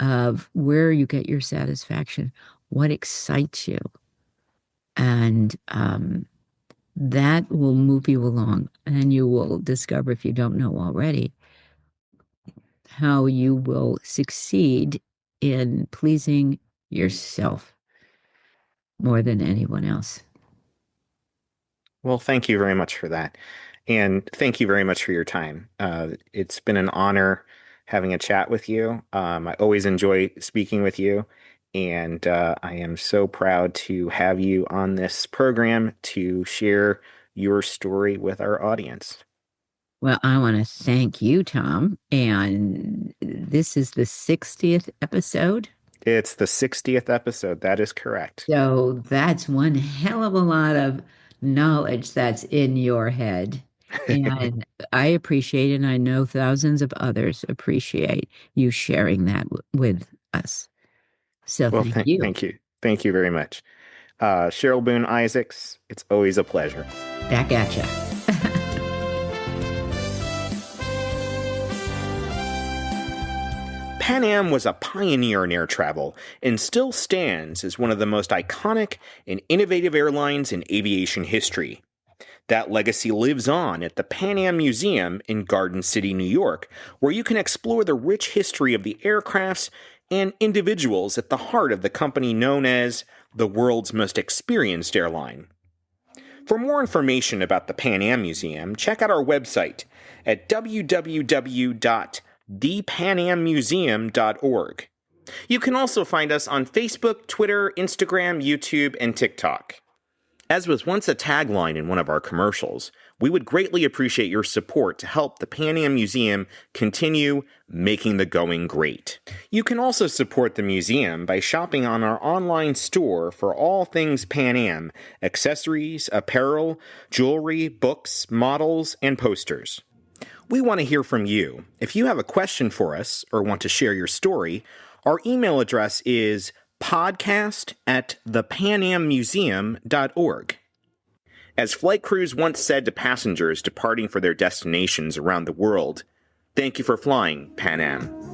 of where you get your satisfaction, what excites you. And that will move you along. And you will discover, if you don't know already, how you will succeed in pleasing yourself more than anyone else. Well, thank you very much for that. And thank you very much for your time. It's been an honor having a chat with you. I always enjoy speaking with you. And I am so proud to have you on this program to share your story with our audience. Well, I want to thank you, Tom. And this is the 60th episode. It's the 60th episode. That is correct. So that's one hell of a lot of knowledge that's in your head. And I appreciate it, and I know thousands of others appreciate you sharing that with us. So Well, thank you. thank you. Thank you very much. Cheryl Boone Isaacs, it's always a pleasure. Back at you. Pan Am was a pioneer in air travel and still stands as one of the most iconic and innovative airlines in aviation history. That legacy lives on at the Pan Am Museum in Garden City, New York, where you can explore the rich history of the aircrafts and individuals at the heart of the company known as the world's most experienced airline. For more information about the Pan Am Museum, check out our website at www.thepanammuseum.org. You can also find us on Facebook, Twitter, Instagram, YouTube, and TikTok. As was once a tagline in one of our commercials, we would greatly appreciate your support to help the Pan Am Museum continue making the going great. You can also support the museum by shopping on our online store for all things Pan Am, accessories, apparel, jewelry, books, models, and posters. We want to hear from you. If you have a question for us or want to share your story, our email address is podcast@thepanammuseum.org. As flight crews once said to passengers departing for their destinations around the world, "Thank you for flying, Pan Am."